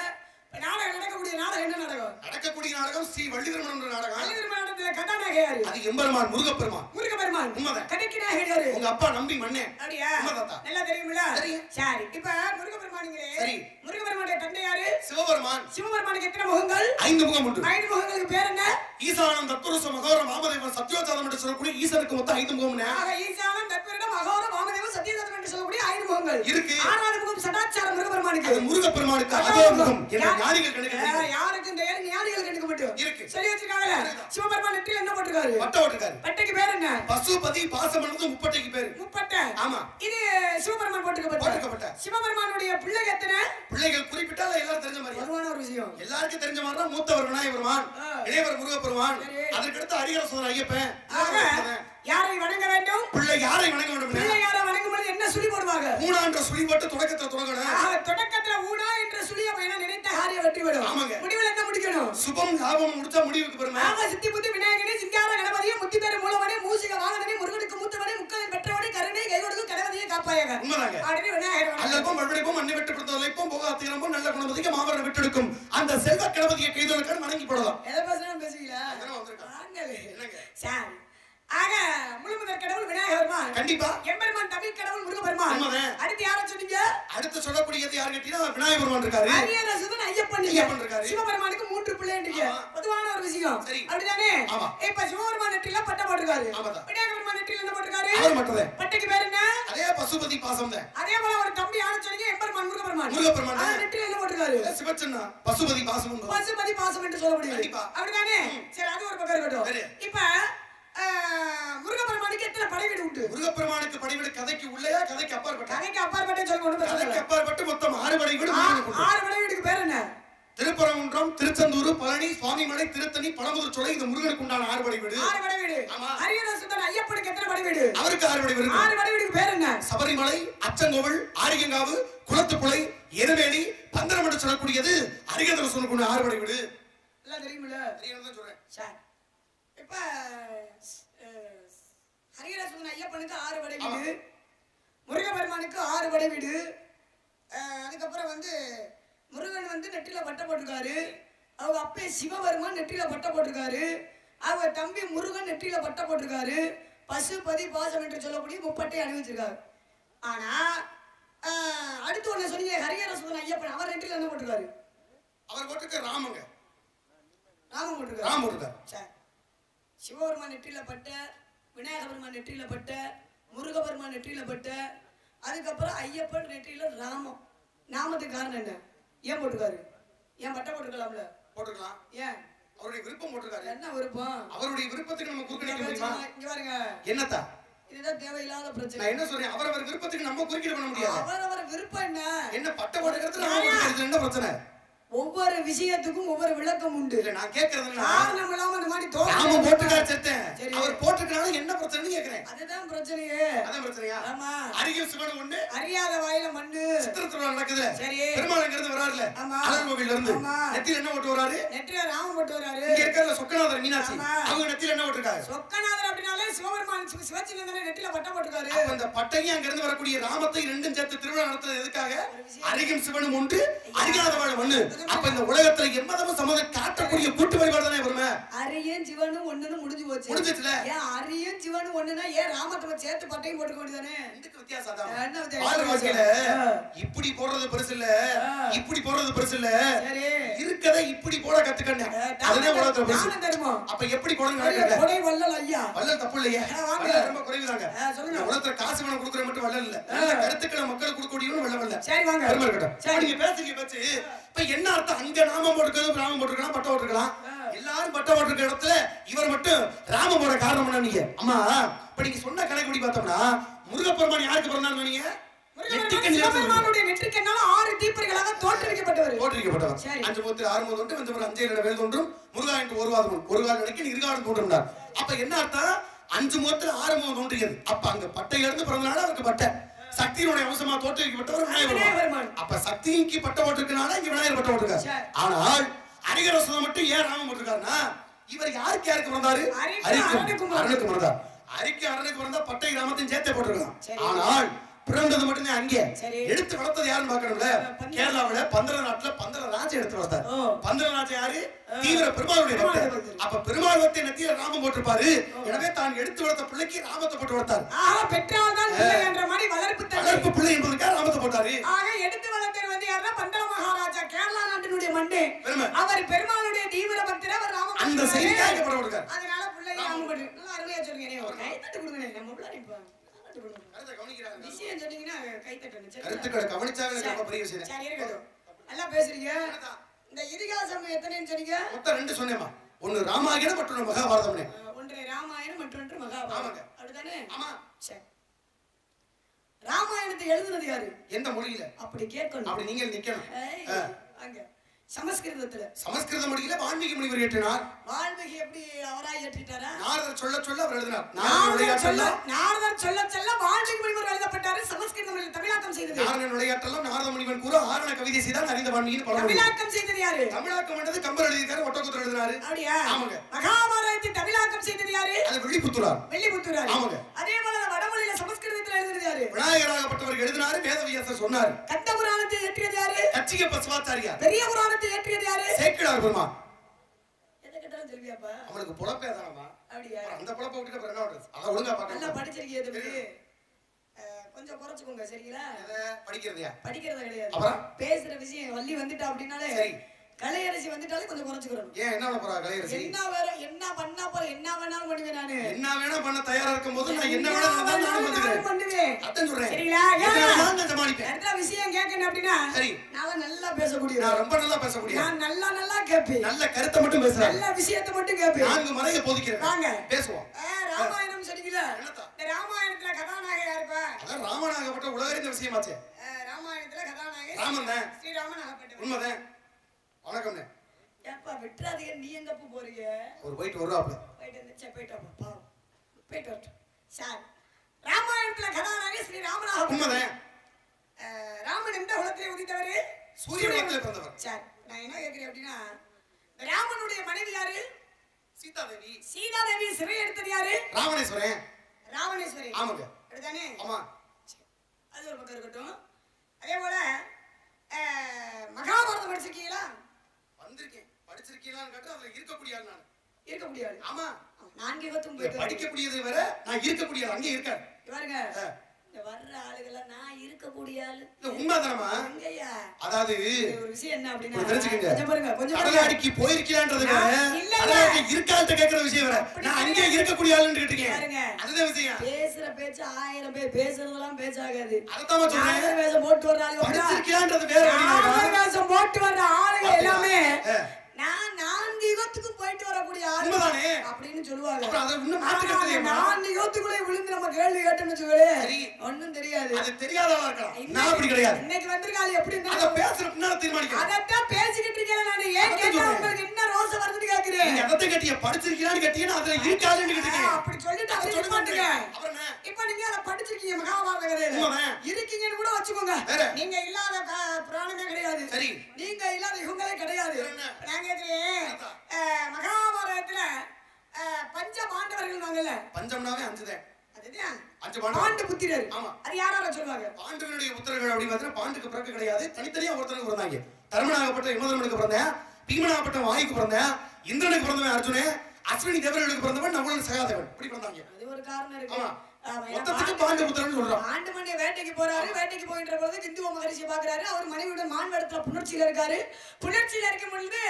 நாடகம் நடக்கக்கூடிய நாடகம் என்ன நாடகம்? நடக்கக்கூடிய நாடகம் ஸ்ரீ வள்ளிதர்மன் நாடகம். வள்ளிதர்மன் நாடகத்துல அந்த கதாநாயகி யாரு? அது எம்பெருமான் முருகப்பெருமான். முருகப்பெருமான். உண்மைதான். கடைக்கிநாயகி யாரு? உங்க அப்பா நம்பி மண்ணே. அப்படியா? உண்மைதான். நல்லா தெரியுமில்ல? தெரியும். சரி. இப்ப முருகப்பெருமானிங்களே. சரி. முருகப்பெருமானுடைய தந்தை யாரு? சிவபெருமான். சிவபெருமானுக்கு எத்தனை முகங்கள்? 5 முகம் உண்டு. 5 முகங்களுக்கு பேர் என்ன? ஈசானம் தத்புருஷ மகோரம் வாமதேவன் சத்யோஜாதம் என்று சொல்லக்கூடிய ஈசனுக்கு மொத்தம் 5 முகம்னே. ஆக ஈசானம் தத்புருடம் மகோரம் வாமதேவன் சத்யோஜாதம் என்று சொல்லக்கூடிய 5 முகங்கள் இருக்கு. 6வது முகம் சதாச்சாரம் முருகப்பெருமானுக்கு. அது முருகப்பெருமானுக்கு அதோ முகம் என்ற ஞானிகள் கணக்கு. யாருக்கு இந்த ஞானிகள் கணக்கு மட்டும் இருக்கு. சொல்லி வச்சிருக்காங்கல. சிவபெருமான் நெற்றில என்ன போட்டுருக்காரு? பட்டை போட்டுருக்காரு. பட்டைக்கு பேர் என்ன? பசுபதி பாசமனது முப்பட்டைக்கு பேரு. முப்பட்டை. ஆமா. இது சிவபெருமான் போட்டுக்கப்பட்ட. சிவபெருமானுடைய பிள்ளைகள் எத்தனை? பிள்ளைகள் குறிப்பிட்டால எல்லாரும் தெரிஞ்ச மாதிரி. பொதுவான ஒரு விஷயம். எல்லாருக்கும் தெரிஞ்ச மாதிரி தான் மூத்தவர் விநாயகபெருமான், இளையவர் முருகப்பெருமான், அதற்கு அடுத்து ஹரிஹர சுந்தர ஐயப்பன். யாரை வணங்க வேண்டும்? பிள்ளை யாரை வணங்க வேண்டும்? பிள்ளை யாரை வணங்கும் பொழுது என்ன சுழி போடுவாங்க? ஊனா என்ற சுழி போட்டு தொடக்கத்துல தொடங்கணும். தொடக்கத்துல ஊனா என்ற சுழியை பையனா நினைத்த காரியம் வெற்றி பெறும். ஆமாங்க. முடிவில் என்ன முடிக்கணும்? சுபம் லாபம் முடிச்சா முடிவுக்கு பெருமை. ஆக சித்தி புத்தி விநாயகனே சிங்கார கணபதியே முத்திபேர மூலவனே மூசிக வாகனனே முருகனுக்கு மூத்தவனே முக்கலின் பெற்றவனே கருணை கைகொடுக்கும் கணபதியை காப்பாயாக. உண்மைதாங்க. அப்படின்னு விநாயகர் அல்லப்பம் மறுபடியும் அன்னி வெட்டு கொடுத்ததைப்போம் போக அத்திரமும் நல்ல குணபதிக்கு மாமரம் விட்டெடுக்கும் அந்த செல்வ கணபதியை கைதொழுக்கான வணங்கி போடலாம். எதை பேசுறேன் பேசுவீங்களா? என்னங்க? சரி. ஆக முழுமுதற் கடவுள் விநாயகபெருமான். கண்டிப்பா. எம்பெருமான் தமிழ் கடவுள் முருகப்பெருமான். அடுத்து யாரை சொன்னீங்க? அடுத்து சொல்லக்கூடியது யாரு கேட்டீங்கன்னா விநாயகபெருமான் இருக்காரு. ஹரிஹர சுதன் ஐயப்பன் இருக்காரு. சிவபெருமானுக்கு 3 பிள்ளைன்றீங்க. பொதுவான ஒரு விஷயம். அப்படிதானே? இப்ப சிவபெருமான் நெற்றில பட்டை போட்டுருக்காரு. விநாயகபெருமான் நெற்றில என்ன போட்டுருக்காரு? அவர் மட்டும். பட்டைக்கு பேர் என்ன? அதே பசுபதி பாசம் தான். அதே போல ஒரு தம்பி யாரை சொன்னீங்க? எம்பெருமான் முருகப்பெருமான். முருகப்பெருமான். அவர் நெற்றில என்ன போட்டுருக்காரு? சிவச்சன்னா பசுபதி பாசம். பசுபதி பாசம் என்று சொல்லப்படுது. அப்படிதானே? சரி, அது ஒரு பக்கம் இருக்கட்டும். இப்ப முருகப்பெருமானுக்கு எத்தனை படைவீடு உண்டு? முருகப்பெருமானுக்கு படைவீடு கதைக்கு உள்ளயா கதைக்கு அப்பாற்பட்ட? கதைக்கு அப்பாற்பட்ட சொல்லுங்க. கதைக்கு அப்பாற்பட்டு மொத்தம் 6 படைவீடு. 6 படைவீடுக்கு பேர் என்ன? திருப்பரங்குன்றம், திருச்செந்தூர், பழனி, சுவாமிமலை, திருத்தணி, பழமுதிர் சோலை. இந்த முருகனுக்கு உண்டான 6 படைவீடு. 6 படைவீடு. ஹரிஹர சுதன் ஐயப்பனுக்கு எத்தனை படைவீடு? அவருக்கு 6 படைவீடு. 6 படைவீடுக்கு பேர் என்ன? சபரிமலை, அச்சங்கோவில், ஆரியங்காவு, குளத்துப்புழை, எருமேலி, பந்தரம் என்று சொல்லக்கூடியது ஹரிஹர சுதனுக்கு 6 படைவீடு. எல்லாம் தெரியுமில்ல? தெரியும்னு சொல்றேன். சரி. இப்ப ஹரிஹர சுதன் ஐயப்பனுக்கு 6 படைவீடு, முருகப்பெருமானுக்கு 6 படைவீடு. அதுக்கப்புறம் முருகன் நெற்றில பட்டை போட்டிருக்காரு. அவங்க அப்பே சிவபெருமான் நெற்றில பட்டை போட்டிருக்காரு. அவங்க தம்பி முருகன் நெற்றில பட்டை போட்டிருக்காரு. பசுபதி பாசம் என்று சொல்லக்கூடிய முப்பட்டை அணிவிச்சிருக்காரு. ஆனா அடுத்து ஒண்ணு சொன்னீங்க, ஹரிஹர சுதன் ஐயப்பன் அவர் நெற்றில என்ன போட்டிருக்காரு? அவர் போட்டிருக்க ராமங்க. ராமன் போட்டிருக்காரு. ராமன் போட்டிருக்காரு. சரி. சிவபெருமான் நெற்றில பட்டை, விநாயகபெருமான் நெற்றில பட்டை, முருகபெருமான் நெற்றில பட்டை, அதுக்கப்புறம் ஐயப்பன் நெற்றில ராமம். நாமத்துக்கு காரணம் என்ன? ஏன் போட்டுருக்காரு? ஏன் பட்டை போட்டுக்கலாம்ல? போட்டுக்கலாம். ஏன்? அவருடைய விருப்பம் போட்டுருக்காரு. என்ன விருப்பம்? அவருடைய விருப்பத்துக்கு நம்ம குறுக்கிட முடியுமா? இங்க பாருங்க. என்னத்தா? இதுதான் தேவையில்லாத பிரச்சனை. நான் என்ன சொல்றேன், அவரவர் விருப்பத்துக்கு நம்ம குறுக்கிட பண்ண முடியாது. அவரவர் விருப்பம் என்ன? என்ன பட்டை போட்டுக்கிறது என்ன பிரச்சனை? ஒவ்வொரு விஷயத்துக்கும் ஒவ்வொரு விளக்கம் உண்டு. இல்ல நான் கேக்குறது காரணம் இல்லாம இந்த மாதிரி நாம போட்டுக்கார செத்தேன். அவர் போட்டுக்கனால என்ன பிரச்சனைன்னு கேக்குறேன். அதுதான் பிரச்சனையே. அதான் பிரச்சனையா? ஆமா. அரியும் சிவனும் ஒண்ணு, அறியாத வாயில மண்ணு. சித்திரத்துல நடக்குது. சரி. பெருமாள்ங்கிறது வராருல. ஆமா. அலர்கோவில்ல இருந்து நெத்தில என்ன போட்டு வராரு? நெத்தில ராமன் போட்டு வராரு. இங்க இருக்கற சொக்கநாதர் மீனாட்சி அவங்க நெத்தில என்ன போட்டுருக்காரு? சொக்கநாதர் அப்படினாலே சிவபெருமான் சிவச்சின்னதனை நெத்தில பட்டை போட்டுருக்காரு. அப்ப அந்த பட்டையும் அங்க இருந்து வரக்கூடிய ராமத்தை ரெண்டும் சேர்த்து திருவிழா நடத்துறது எதுக்காக? அரியும் சிவனும் ஒன்று, அறியாத வாயில மண்ணு. அப்ப இந்த உலகத்துல எம்மதமும் சமூகம் காட்டக்கூடிய கூட்டு வழிபாடு தானே வருமே. அரியன் சிவனும் ஒண்ணுன்னு முடிஞ்சு போச்சு. முடிஞ்சிச்சுல. ஏன் அரியன் சிவனும் ஒண்ணுனா ஏன் ராமத்தை சேர்த்து பட்டையும் போட்டுக்க வேண்டியதானே? இதுக்கு வித்தியாசம் தான். என்ன வித்தியாசம்? வாழ்க்கையில இப்படி போடுறது பெருசு இல்ல, இப்படி போடுறது பெருசு இல்ல. சரி. இருக்கதை இப்படி போட கத்துக்கணும். அதுதான் உலகத்துல பெருசு. அப்ப எப்படி போடணும் கேக்குறீங்க? கொடை வள்ளல் ஐயா. வள்ளல் தப்பு இல்லையா? வள்ளல் ரொம்ப குறைவுதாங்க. சொல்லுங்க. உலகத்துல காசு வேணும் கொடுக்கற மட்டும் வள்ளல் இல்ல. நல்ல கருத்துக்களை மக்களுக்கு கொடுக்கக்கூடியவனும் வள்ளல் இல்ல. சரி வாங்க. பெருமை இருக்கட்டும். சரி நீங்க பேசுங்க பேச்சு. இப்ப என்ன அர்த்தம்? அங்க நாமம் போட்டுக்கிறது, ராமம் போட்டுக்கலாம், பட்டை போட்டுக்கலாம். எல்லாரும் பட்டை போட்டுக்கிற இடத்துல இவர் மட்டும் ராமம் போட காரணம் என்ன? நீங்க அம்மா இப்ப நீங்க சொன்ன கணக்குப்படி பார்த்தோம்னா முருகப்பெருமான் யாருக்கு பிறந்தான்னு சொன்னீங்க? சிவபெருமானுடைய நெற்றிக்கண்ணால 6 தீப்பொறிகளாக தோற்றுவிக்கப்பட்டவர். 5 முகத்தில் 6 முகம் தோன்றும், 5 6 இட வேல் தோன்றும், முருகா என்று ஒரு வாதம், ஒரு கால் நினைக்க இருகாலம் தோன்றும்னார். அப்ப என்ன அர்த்தம்? 5 முகத்தில் 6 முகம் தோன்றியது. அப்ப அங்க பட்டையில இருந்து பிறந்தனால அவருக்கு பட்டை. சக்தியினுடைய அம்சமா தோற்றுவிக்கப்பட்டவர் விநாயகர். அப்ப சக்திக்கு பட்டை போட்டிருக்கனால இங்க விநாயகர் பட்டை போட்டிருக்காரு. ஆனால் ஹரிஹர சுதன் மட்டும் ஏன் ராமம் போட்டிருக்காருன்னா இவர் யாருக்கு பிறந்தாரு? அரணுக்கு பிறந்தார். அரிக்கு அரணுக்கு பிறந்தா பட்டை ராமத்தையும் சேர்த்தே போட்டிருக்கலாம். ஆனால் பிறந்தது மட்டும்தான் அங்கே. சரி. எடுத்து வளர்த்தது யாருன்னு பார்க்கணும்ல. கேரளாவுல பந்தர நாட்டுல பந்தர ராஜா எடுத்து வளர்த்தார். பந்தர ராஜா யாரு? தீவிர பெருமாளுடைய பக்தர். அப்ப பெருமாள் பக்தி நெத்தியில ராமம் போட்டிருப்பாரு. எனவே தான் எடுத்து வளர்த்த பிள்ளைக்கு ராமத்தை போட்டு வளர்த்தார். ஆக பெற்றால் தான் பிள்ளை என்ற மாதிரி வளர்ப்பு பிள்ளை என்பதுக்காக ராமத்தை போட்டாரு. ஆக எடுத்து வளர்த்தவர் வந்து யாருன்னா பந்தர மகாராஜா, கேரளா நாட்டினுடைய மண்ணு. அவர் பெருமாளுடைய தீவிர பக்தர். அவர் ராமம் அந்த செய்திக்காக பட கொடுத்தார். அதனால பிள்ளை ராமம் போட்டு நல்லா அருமையா சொல்றீங்க. ஒரு கை தட்டு கொடுங்க. நம்ம பிள்ளை நிப்பா விஷயம் சொன்னீங்கன்னா கை தட்டணும். கருத்துக்களை கவனிச்சாங்க ரொம்ப பெரிய விஷயம். சரி இருக்கட்டும். நல்லா பேசுறீங்க. இந்த இதிகாசம் எத்தனைன்னு சொன்னீங்க? மொத்தம் 2 சொன்னேமா. ஒன்னு ராமாயணம் மற்றொன்று மகாபாரதம்னே. ஒன்று ராமாயணம் மற்றொன்று மகாபாரதம். அப்படிதானே? ஆமா. சரி. ராமாயணத்தை எழுதுனது யாரு? எந்த மொழியில? அப்படி கேட்கணும். அப்படி நீங்க நிக்கணும். அங்க சமஸ்கிருதத்துல. சமஸ்கிருத மொழியில வால்மீகி முனிவர் இயற்றினார். வால்மீகி எப்படி அவரா இயற்றிட்டாரா? நாரதர் சொல்ல சொல்ல அவர் எழுதினார். நாரதர் சொல்ல சொல்ல வால்மீகி முனிவர் எழுதப்பட்டாரு. சமஸ்கிருத மொழியில் தமிழாக்கம் செய்தது நாரதன் விளையாட்டெல்லாம் நாரத முனிவன் கூற ஆரண கவிதை செய்தான் அறிந்த வால்மீகின்னு படம். தமிழாக்கம் செய்தது யாரு? தமிழாக்கம் பண்ணது கம்பர் எழுதியிருக்காரு. ஒட்டக்குத்தர் எழுதினாரு. அப்படியா? ஆமாங்க. மகாபாரதத்தை தமிழாக்கம் செய்தது யாரு? அது வெள்ளிப்புத்தூரார். வெள்ளிப்புத்தூரார். ஆமாங்க. அதே போல வடமொழியில சமஸ்கிருதத்துல எழுதினது யாரு? விநாயகராகப்பட்டவர் எழுதினாரு. வேதவியாசர் சொன்னார். கந்த புராணத்தை இயற்றியது யாரு? கச்சிக பசுவாச்சாரியா. பெரிய புராணத்தை இயற்றியது யாரு? சேக்கிழார் பெருமான். எதை கேட்டாலும் சொல்வியாப்பா? அவனுக்கு பொழப்பே தானமா. அப்படியா? அந்த பொழப்ப விட்டுட்டு அப்புறம் என்ன பண்றது? அத ஒழுங்கா பாக்க. நல்லா படிச்சிருக்கீங்க தம்பி. கொஞ்சம் குறைச்சுக்கோங்க சரிங்களா? எதை படிக்கிறதையா? படிக்கிறது கிடையாது. அப்புறம் பேசுற விஷயம் வள்ளி வந்துட்டா அப்படினாலே சரி. கலையரசி வந்துட்டாலே கொஞ்சம் குறைச்சுக்கறணும். ஏன் என்ன பண்ண போறா கலையரசி? என்ன பண்ணா போற என்ன வேணாலும் பண்ணுவேன் நானு. என்ன வேணா பண்ண தயாரா இருக்கும்போது நான் என்ன வேணா நான் பண்ணுவேன். அதான் சொல்றேன். சரிங்களா? நான் சமாளிப்பேன். அடுத்த விஷயம் கேட்கணும் அப்படினா சரி. நான் நல்லா பேசக்கூடியவன். நான் ரொம்ப நல்லா பேசக்கூடியவன். நான் நல்லா கேட்பேன். நல்ல கருத்தை மட்டும் பேசுறேன். நல்ல விஷயத்தை மட்டும் கேட்பேன். நான்கு மறைய போதிக்கிறேன். வாங்க பேசுவோம். ராமாயணம் சொன்னீங்களா? இந்த ராமாயணத்துல கதாநாயகன் யாருப்பா? அதான் ராமனாகப்பட்ட உலகறிந்த விஷயமாச்சே. ராமாயணத்துல கதாநாயகன் ராமன் தான். ஸ்ரீராமன் ஆகப்பட்டவன். உண்மைதான். வணக்கம்ண்ணே. ஏப்பா விட்டுறாதீங்க. நீ எங்க போறீங்க? ஒரு போயிட்டு வருவாப்ல. போயிட்டு வாப்பா. போயிட்டு வரட்டும். சார் ராமாயணத்துல கதாநாயகன் ஸ்ரீராமன் உண்மைதான். ராமன் எந்த குலத்திலே உதித்தவர்? சூரிய குலத்திலே பிறந்தவர். சார் நான் என்ன கேக்குறேன் அப்படின்னா ராமனுடைய மனைவி யாரு? சீதாதேவி. சீதாதேவி சிறை எடுத்தது யாரு? ராவணேஸ்வரன். ராவணேஸ்வரி. ஆமாங்க. அப்படிதானே? ஆமா. அது ஒரு பக்கம் இருக்கட்டும். அதே போல மகாபாரதம் படிச்சிருக்கீங்களா? வந்திருக்கேன். படிச்சிருக்கீங்களான்னு கேட்டா அதுல இருக்கக்கூடிய ஆள் நான். இருக்கக்கூடிய ஆள். ஆமா. நான்கு யுகத்தும் போயிட்டு படிக்கக்கூடியது வேற, நான் இருக்கக்கூடிய ஆள் அங்கே இருக்காரு. பாருங்க. இந்த வர்ற ஆளுகளை நான் இருக்கக்கூடிய ஆளு. இல்ல உண்மைதானமா? எங்கயா? அதாவது ஒரு விஷயம் என்ன அப்படின்னா தெரிஞ்சுக்கங்க. கொஞ்சம் பாருங்க. கொஞ்சம் கடலாடிக்கு போயிருக்கீங்கன்றது வேற. கடலாடி இருக்கால்ட்ட கேக்குற விஷயம் வேற. நான் அங்கே இருக்கக்கூடிய ஆளுன்னு கேட்டிருக்கேன். பாருங்க. அதுதான் விஷயம். பேசுற பேச்சு 1000 பேர் பேசுறதெல்லாம் பேச்சாகாது. அததான் சொல்றேன். வேஷம் போட்டு வர்ற ஆளுங்க படிச்சிருக்கீங்கன்றது வேற. வேஷம் போட்டு வர்ற ஆளுங்க எல்லாமே நான் 4 யுகத்துக்கு போயிட்டு வரக்கூடிய ஆளு அப்படின்னு சொல்லுவாங்க. அப்புறம் அத இன்னும் மாத்திக்கிறது இல்லையா? 4 யுகத்துக்குள்ளே விழுந்து நம்ம கேள்வி கேட்டோம்னு சொல்லுவே ஒண்ணும் தெரியாது. அது தெரியாதவா இருக்கலாம். நான் அப்படி கிடையாது. இன்னைக்கு வந்திருக்காளே எப்படி இருந்தா அத பேசுற பின்னால தீர்மானிக்கலாம். அதட்ட பேசிக்கிட்டு இருக்கேன் நான். ஏன் கேட்டா உங்களுக்கு என்ன ரோசம் வருதுன்னு கேக்குறேன். நீங்க அதட்ட கேட்டிய படிச்சிருக்கீங்கன்னு கேட்டீங்கன்னா அதுல இருக்காதுன்னு கேட்டீங்க. அப்படி சொல்லிட்டு அதை சொல்ல மாட்டீங்க. இப்போ நீங்க அத படிச்சிருக்கீங்க மகாபாரத கதையில. இருக்கீங்கன்னு கூட வச்சுக்கோங்க. நீங்க இல்லாத புராணமே கிடையாது. சரி. நீங்க இல்லாத யுகங்களே கிடையாது. நான் கேக்குறேன் மகாபாரதத்துல பஞ்ச பாண்டவர்கள் வாங்கல. பஞ்சம்னாவே 5 தான். அதுதான் 5 பாண்டவர். பாண்டு புத்திரர். ஆமா. அது யாரால சொல்வாங்க? பாண்டவனுடைய புத்திரர்கள் அப்படி பார்த்தா பாண்டுக்கு பிறக்க கிடையாது. தனித்தனியா ஒருத்தனுக்கு பிறந்தாங்க. தர்மனாகப்பட்ட யமதர்மனுக்கு பிறந்தேன். பீமனாகப்பட்ட வாயுக்கு பிறந்தேன். இந்திரனுக்கு பிறந்தவன் அர்ஜுனன். அஸ்வினி தேவர்களுக்கு பிறந்தவன் நகுலன் சகாதேவன். இப்படி பிறந்தாங்க. அது ஒரு காரணம் இருக்கு. ஆமா. மொத்தத்துக்கு பாண்டு புத்திரன் சொல்றான். ஆண்டமணி வேட்டைக்கு போறாரு. வேட்டைக்கு போயின்ற பொழுது விந்துவ மகரிஷியை பாக்குறாரு. அவர் மனைவியுடன் மான்வடத்துல புணர்ச்சியில இருக்காரு. புணர்ச்சியில இருக்கும் பொழுது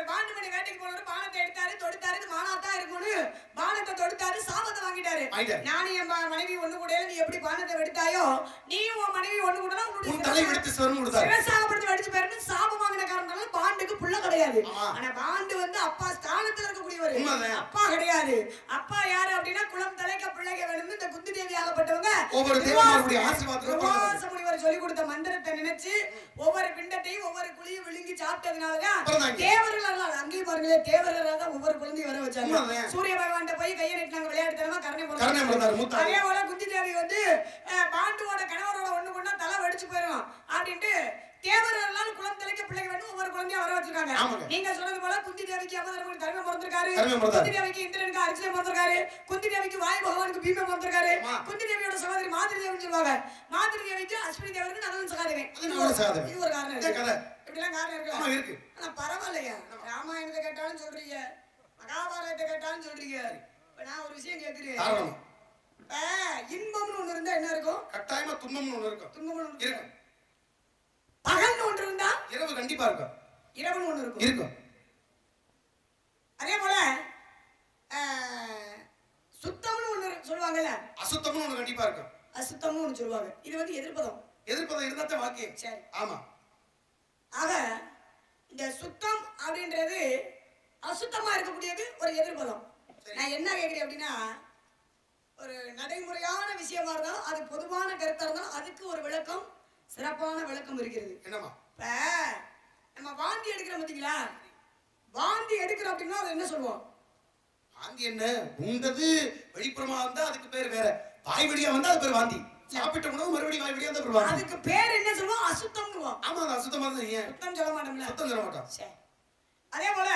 பாண்டமணி வேட்டைக்கு போனாரு. பானத்தை எடுத்தாரு. தொடுத்தாரு. இது மானாத்தா இருக்கும்னு பானத்தை தொடுத்தாரு. சாபத்தை வாங்கிட்டாரு. நானும் என் மனைவி ஒண்ணு கூட நீ எப்படி பானத்தை வெடித்தாயோ நீயும் உன் மனைவி ஒண்ணு கூட உன்னுடைய தலை வெடித்து சிவன் கொடுத்தாரு. சிவசாகப்படுத்தி வெடிச்சு பாருன்னு சாபம் வாங்கின காரணத்தால பாண்டுக்கு புள்ள கிடையாது. ஆனா பாண்டு வந்து அப்பா ஸ்தானத்துல இருக்கக்கூடியவர். அப்பா கிடையாது. அப்பா யாரு அப்படின்னா குலம் தலைக்க பிள்ளைங்க வேணும். இந்த குந்தி தேவி ஆகப்பட்டவங்க ஒவ்வொரு தேவனுடைய ஆசீர்வாதத்துல துர்வாச முனிவர் சொல்லி கொடுத்த மந்திரத்தை நினைச்சு ஒவ்வொரு பிண்டத்தையும் ஒவ்வொரு குழியும் விழுங்கி சாப்பிட்டதுனாலதான் தேவர்கள் அங்கேயும் பாருங்களே தேவர்களாக தான் ஒவ்வொரு குழந்தையும் வர வச்சாங்க. சூரிய பகவான் போய் கையை நீட்டினாங்க. விளையாட்டுத்தனமா கருணை போடுறாங்க. அதே போல குந்தி தேவி வந்து பாண்டுவோட கணவரோட ஒண்ணு கொண்டா தலை வெடிச்சு போயிடும் அப்படின்ட்டு தேவரெல்லாம் குலம் தலைக்க பிள்ளைங்க வேணும் ஒவ்வொரு குழந்தையா வர வச்சிருக்காங்க. நீங்க சொன்னது போல குந்தி தேவிக்கு அமரருக்கு தர்ம பிறந்திருக்காரு, குந்தி தேவிக்கு இந்திரனுக்கு அர்ஜுனன் பிறந்திருக்காரு, குந்தி தேவிக்கு வாயு பகவானுக்கு பீமன் பிறந்திருக்காரு, குந்தி தேவியோட சகோதரி மாதிரி தேவின்னு சொல்லுவாங்க, மாதிரி தேவிக்கு அஸ்வினி தேவருக்கு நலன் சகாதேவன். இது ஒரு காரணம் இருக்கு. இப்படிலாம் காரணம் இருக்கு. ஆனா பரவாயில்லையா, ராமாயணத்தை கேட்டாலும் சொல்றீங்க, மகாபாரதத்தை கேட்டாலும் சொல்றீங்க. நான் ஒரு விஷயம் கேட்கிறேன், இன்பம்னு ஒண்ணு இருந்தா என்ன இருக்கும்? கட்டாயமா துன்பம்னு ஒண்ணு இருக்கும். துன்பம்னு இருக்கும். பகல்னு ஒன்று இருந்தா இரவு கண்டிப்பா இருக்கும். இரவுன்னு ஒண்ணு இருக்கும். இருக்கும். அதே போல சுத்தம்னு ஒண்ணு சொல்லுவாங்கல்ல, அசுத்தம்னு ஒண்ணு கண்டிப்பா இருக்கும். அசுத்தம்னு ஒண்ணு சொல்லுவாங்க. இது வந்து எதிர்ப்பதம். எதிர்ப்பதம் இருந்தா தான் வாக்கியம். சரி. ஆமா. ஆக இந்த சுத்தம் அப்படின்றது அசுத்தமா இருக்கக்கூடியது ஒரு எதிர்ப்பதம். நான் என்ன கேட்கிறேன் அப்படின்னா, ஒரு நடைமுறையான விஷயமா இருந்தாலும் அது பொதுவான கருத்தா இருந்தாலும் அதுக்கு ஒரு விளக்கம், சிறப்பான விளக்கம் இருக்கிறது. என்னமா இப்ப நம்ம வாந்தி எடுக்கிறோம் பாத்தீங்களா, வாந்தி எடுக்கிறோம் அப்படின்னா அது என்ன சொல்லுவோம்? வாந்தி என்ன உண்டது வெளிப்புறமா வந்தா அதுக்கு பேர் வேற, வாய் வழியா வந்தா அது பேர் வாந்தி. சாப்பிட்ட உணவு மறுபடியும் வாய் வழியா வந்தா பேர் வாந்தி. அதுக்கு பேர் என்ன சொல்லுவோம்? அசுத்தம்னுவோம். ஆமா, அது அசுத்தமா தான். ஏன் சுத்தம் சொல்ல மாட்டோம்ல? சுத்தம் சொல்ல மாட்டோம். சரி. அதே போல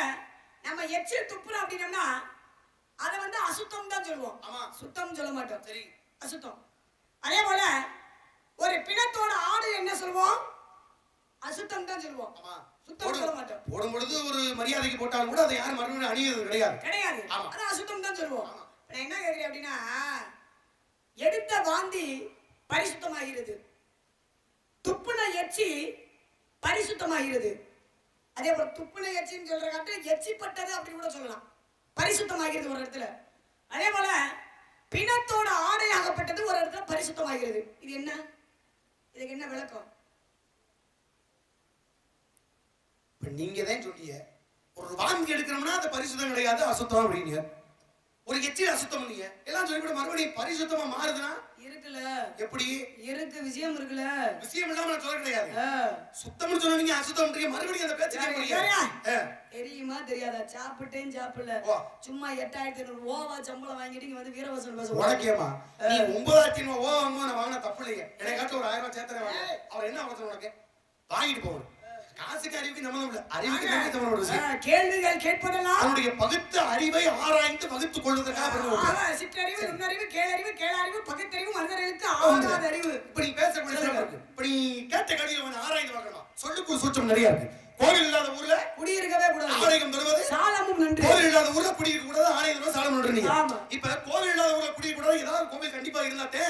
நம்ம எச்சில் துப்புறோம் அப்படின்னா அத வந்து அசுத்தம் தான் சொல்லுவோம். ஆமா, சுத்தம் சொல்ல மாட்டோம். சரி, அசுத்தம். அதே போல ஒரு பிணத்தோட ஆடு என்ன சொல்லுவோம்? அசுத்தம் தான் சொல்லுவோம். ஆமா, சுத்தம் சொல்ல மாட்டோம். போடும் பொழுது ஒரு மரியாதைக்கு போட்டாலும் கூட அதை யாரும் மறுபடியும் அணியது கிடையாது. அது அசுத்தம் தான் சொல்லுவோம். நான் என்ன கேக்குறேன் அப்படின்னா, எடுத்த வாந்தி பரிசுத்தமாகிறது, துப்புன எச்சி பரிசுத்தமாகிறது. அதே போல துப்புன எச்சின்னு சொல்ற காட்டு எச்சிப்பட்டது அப்படி கூட சொல்லலாம், பரிசுத்தமாகிறது ஒரு இடத்துல. அதே போல பிணத்தோட ஆடையாகப்பட்டது ஒரு இடத்துல பரிசுத்தமாகிறது. இது என்ன, இதுக்கு என்ன விளக்கம்? நீங்க தான் சொன்னீங்க, ஒரு வாந்தி எடுக்கணும்னா அது பரிசுத்தம் கிடையாது, அசுத்தம் அப்படிங்க. ஒரு எச்சில் அசுத்தம் இல்லைங்க, எல்லாம் சொல்லி கூட மறுபடியும் பரிசுத்தமா மாறுதுன்னா இருக்குல்ல. எப்படி இருக்கு? விஷயம் இருக்குல்ல. விஷயம் இல்லாம நான் சொல்ல கிடையாது. சுத்தம்னு சொன்னீங்க, அசுத்தம்ன்றீங்க, மறுபடியும் அந்த பேச்சு கேக்குறீங்க. தெரியுமா தெரியாதா? சாப்பிட்டேன் சாப்பிடல, சும்மா 8500 ஓவா சம்பளம் வாங்கிட்டு இங்க வந்து வீரவசனம் பேச உனக்கேமா? நீ 9500 ஓவா வாங்குவோம், நான் வாங்கின தப்பு இல்லையே. எனக்கு ஒரு 1000 ரூபாய் சேர்த்தனே வாங்க. அவர் என்ன அவசரம் உனக்கு? வாங்கிட்டு போகணும். காசுக்கு அறிவுக்கு சம்பந்தம் இல்ல, அறிவுக்கு சம்பந்தம். கேள்விகள் கேட்பதெல்லாம் அவருடைய பகுத்த அறிவை ஆராய்ந்து வகுத்துக் கொள்வதற்காக பண்ணுவோம். சிற்றறிவு, நுண்ணறிவு, கேளறிவு, கேளறிவு, பகுத்தறிவு, மனிதர்களுக்கு ஆகாத அறிவு. இப்ப நீ பேசக்கூடிய இருக்கு. இப்ப நீ கேட்ட கேள்வியை வந்து ஆராய்ந்து பார்க்கணும். சொல்லுக்கு சூட்சம் நிறைய இருக்கு. கோவில் இல்லாத ஊர்ல குடியிருக்கவே கூடாது, ஆலயம் தருவது சாலமும் நன்றி. கோவில் இல்லாத ஊர்ல குடியிருக்க கூடாது, ஆலயம் தருவது சாலமும் நன்றி. இப்ப கோவில் இல்லாத ஊர்ல குடியிருக்க கூடாது, ஏதாவது கோவில் கண்டிப்பா இருந்தாத்தே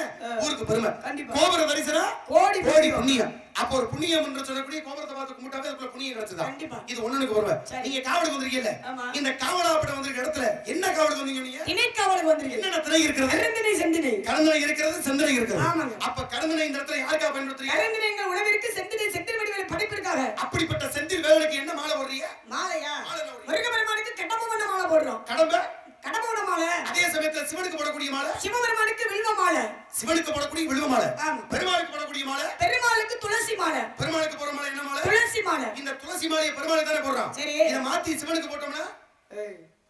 ஊருக்கு பெருமை. கோபுர தரிசனம் கோடி கோடி புண்ணியம். அப்ப ஒரு புண்ணியம் என்று சொல்லக்கூடிய கோபுரத்தை பார்த்து கும்பிட்டாவே அதுக்குள்ள புண்ணியம் கிடைச்சதா? இது ஒண்ணுக்கு வருவ. நீங்க காவலுக்கு வந்திருக்கீங்கல்ல, இந்த காவலாப்பட்ட வந்திருக்க இடத்துல என்ன காவலுக்கு வந்தீங்க? நீங்க திணை காவலுக்கு வந்திருக்கீங்க. என்னென்ன திணை இருக்கிறது? கரந்தனை, செந்தினை. கரந்தனை இருக்கிறது, செந்தினை இருக்கிறது. அப்ப கரந்தனை இந்த இடத்துல யாருக்கா பயன்படுத்துறீங்க? கரந்தனைங்க உணவிற்கு, செந்தினை செந்தில் வடிவேல படைப்பிற்காக. அப்படிப்பட்ட செந்தில் வேலைக்கு என்ன மாலை போடுறீங்க? மாலையா? முருகபெருமானுக்கு கடம்பவண்ண மாலை போடுறோம். கடம்பவண்ண மாலை. அதே சமயத்துல சிவனுக்கு போடக்கூடிய மாலை சிவபெருமானுக்கு வில்வ மாலை. சிவனுக்கு போடக்கூடிய வில்வ மாலை. பெருமாளுக்கு போடக்கூடிய மாலை பெருமாளுக்கு துளசி மாலை. பெருமாளுக்கு போற மாலை என்ன மாலை? துளசி மாலை. இந்த துளசி மாலையை பெருமாளுக்கு தானே போடுறோம். சரி, இத மாத்தி சிவனுக்கு போட்டோம்னா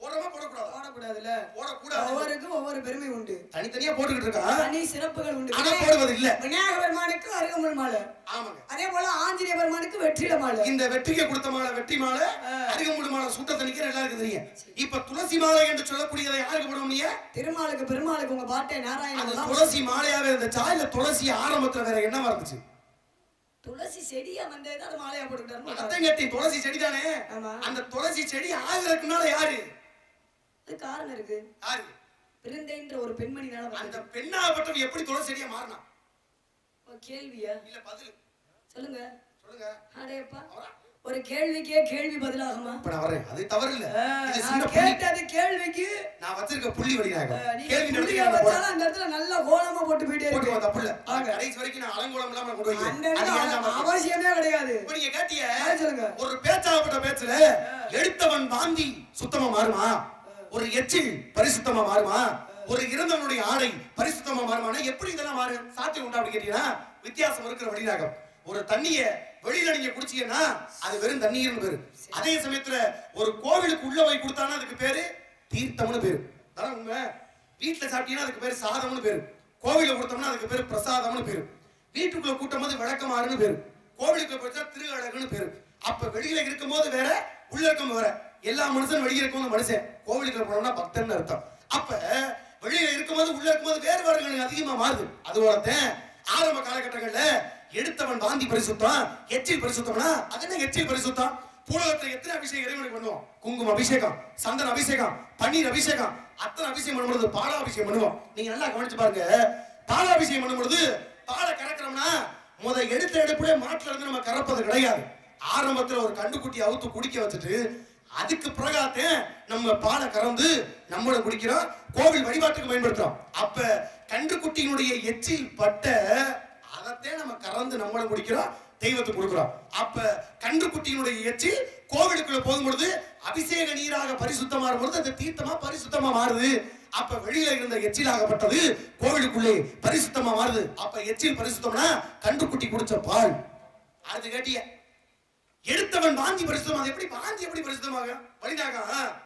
போடுறோமா? போடக்கூடாது. போடக்கூடாதுல. போடக்கூடாது. ஒவ்வொருக்கும் ஒவ்வொரு பெருமை உண்டு, தனித்தனியா போட்டுக்கிட்டு இருக்கா, தனி சிறப்புகள் உண்டு. ஆனா போடுவது இல்ல. விநாயக பெருமானுக்கு அருகம்புல் மாலை. ஆமாங்க. அதே போல ஆஞ்சநேய பெருமானுக்கு வெற்றில மாலை. இந்த வெற்றிக்கு கொடுத்த மாலை வெற்றி மாலை, அருகம்புல் மாலை சூட்ட தணிக்கிற எல்லாருக்கும் தெரியும். இப்ப துளசி மாலை என்று சொல்லக்கூடியதை யாருக்கு போடுவோம்? நீங்க திருமாலுக்கு. பெருமாளுக்கு உங்க பாட்டே நாராயணன். துளசி மாலையாவே இருந்துச்சா இல்ல துளசி ஆரம்பத்துல வேற என்ன இருந்துச்சு? துளசி செடியா வந்தது அது மாலையா போட்டுக்கிட்டாரு. அதான் கேட்டி, துளசி செடி தானே. அந்த துளசி செடி ஆகிறதுக்குனால யாரு? அது காரணம் இருக்கு. யாரு? பிருந்தைன்ற ஒரு பெண்மணினால. அந்த பெண்ணாகப்பட்டவ எப்படி துளசி செடியா மாறினா? கேள்வியா இல்ல பதில் சொல்லுங்க. சொல்லுங்க. அடேப்பா, ஒரு கேள்விக்கே கேள்வி பதிலாகுமா? இப்ப நான் வரேன், அது தவறு இல்ல. இது சின்ன கேட்டது கேள்விக்கு நான் வச்சிருக்க புள்ளி வடினாக. கேள்வி நடத்தியா வச்சால அந்த இடத்துல நல்ல கோலமா போட்டு போயிட்டே இருக்கு. போடு தப்பு இல்ல. கடைசி வரைக்கும் நான் அலங்கோலம் இல்லாம கொண்டு வைக்கிறேன். அந்த அவசியமே கிடையாது. இப்ப நீங்க கேட்டியே சொல்லுங்க. ஒரு பேச்சாகப்பட்ட பேச்சுல எடுத்தவன் வாந்தி சுத்தமா மாறுமா? ஒரு எச்சில் பரிசுத்தமா மாறுமா? ஒரு இறந்தவனுடைய ஆடை பரிசுத்தமா மாறுமானா எப்படி இதெல்லாம் மாறு? சாத்தியம் உண்டா அப்படி கேட்டீங்கன்னா வித்தியாசம் இருக்கிற வழிநாகம். ஒரு தண்ணிய வெளியில நீங்க குடிச்சீங்கன்னா அது வெறும் தண்ணீர்னு பேரு. அதே சமயத்துல ஒரு கோவிலுக்கு உள்ள போய் கொடுத்தானா அதுக்கு பேரு தீர்த்தம்னு பேரு. அதான் உண்மை. வீட்டுல சாப்பிட்டீங்கன்னா அதுக்கு பேரு சாதம்னு பேரு. கோவில கொடுத்தோம்னா அதுக்கு பேரு பிரசாதம்னு பேரு. வீட்டுக்குள்ள கூட்டும் போது விளக்கமாறுன்னு பேரு. கோவிலுக்குள்ள போச்சா திருஅழகுன்னு பேரு. அப்ப வெளியில இருக்கும் போது வேற, உள்ள இருக்கும் வேற. எல்லா மனுஷன் வெளியே இருக்கும் மனுஷன், கோவிலுக்குள்ள போனோம்னா பக்தன் அர்த்தம். அப்ப வெளியில இருக்கும்போது உள்ள இருக்கும்போது வேறுபாடுகள் அதிகமா மாறுது. அதுபோலத்தான் ஆரம்ப காலகட்டங்கள்ல எடுத்தவன் வாந்தி பரிசுத்தம், எச்சில் பரிசுத்தம்னா அது என்ன எச்சில் பரிசுத்தம்? பூலகத்துல எத்தனை அபிஷேகம் இறைவனுக்கு பண்ணுவோம்? குங்கும அபிஷேகம், சந்தன அபிஷேகம், பன்னீர் அபிஷேகம், அத்தனை அபிஷேகம் பண்ணும்போது பாலாபிஷேகம் பண்ணுவோம். நீங்க நல்லா கவனிச்சு பாருங்க. பாலாபிஷேகம் பண்ணும்போது பாலை கறக்கிறோம்னா எடுத்த எடுப்புடைய மாட்டுல இருந்து நம்ம கறப்பது கிடையாது. ஆரம்பத்துல ஒரு கண்டுக்குட்டி அவுத்து குடிக்க வச்சுட்டு அதுக்கு பிறகாத்தே நம்ம பாலை கறந்து நம்மளோட குடிக்கிறோம், கோவில் வழிபாட்டுக்கு பயன்படுத்துறோம். அப்ப கண்டுக்குட்டியினுடைய எச்சில் பட்ட அதத்தே நம்ம கறந்து நம்மள குடிக்கிறோம், தெய்வத்துக்கு கொடுக்கிறோம். அப்ப கன்றுக்குட்டியினுடைய எச்சில் கோவிலுக்குள்ள போகும்பொழுது அபிஷேக நீராக பரிசுத்தமா இருக்கும்போது அந்த தீர்த்தமா பரிசுத்தமா மாறுது. அப்ப வெளியில இருந்த எச்சிலாகப்பட்டது கோவிலுக்குள்ளே பரிசுத்தமா மாறுது. அப்ப எச்சில் பரிசுத்தம்னா கன்றுக்குட்டி குடிச்ச பால். அது கேட்டிய எடுத்தவன் வாந்தி பரிசுத்தம். அது எப்படி வாந்தி எப்படி பரிசுத்தமாக? வழிதாக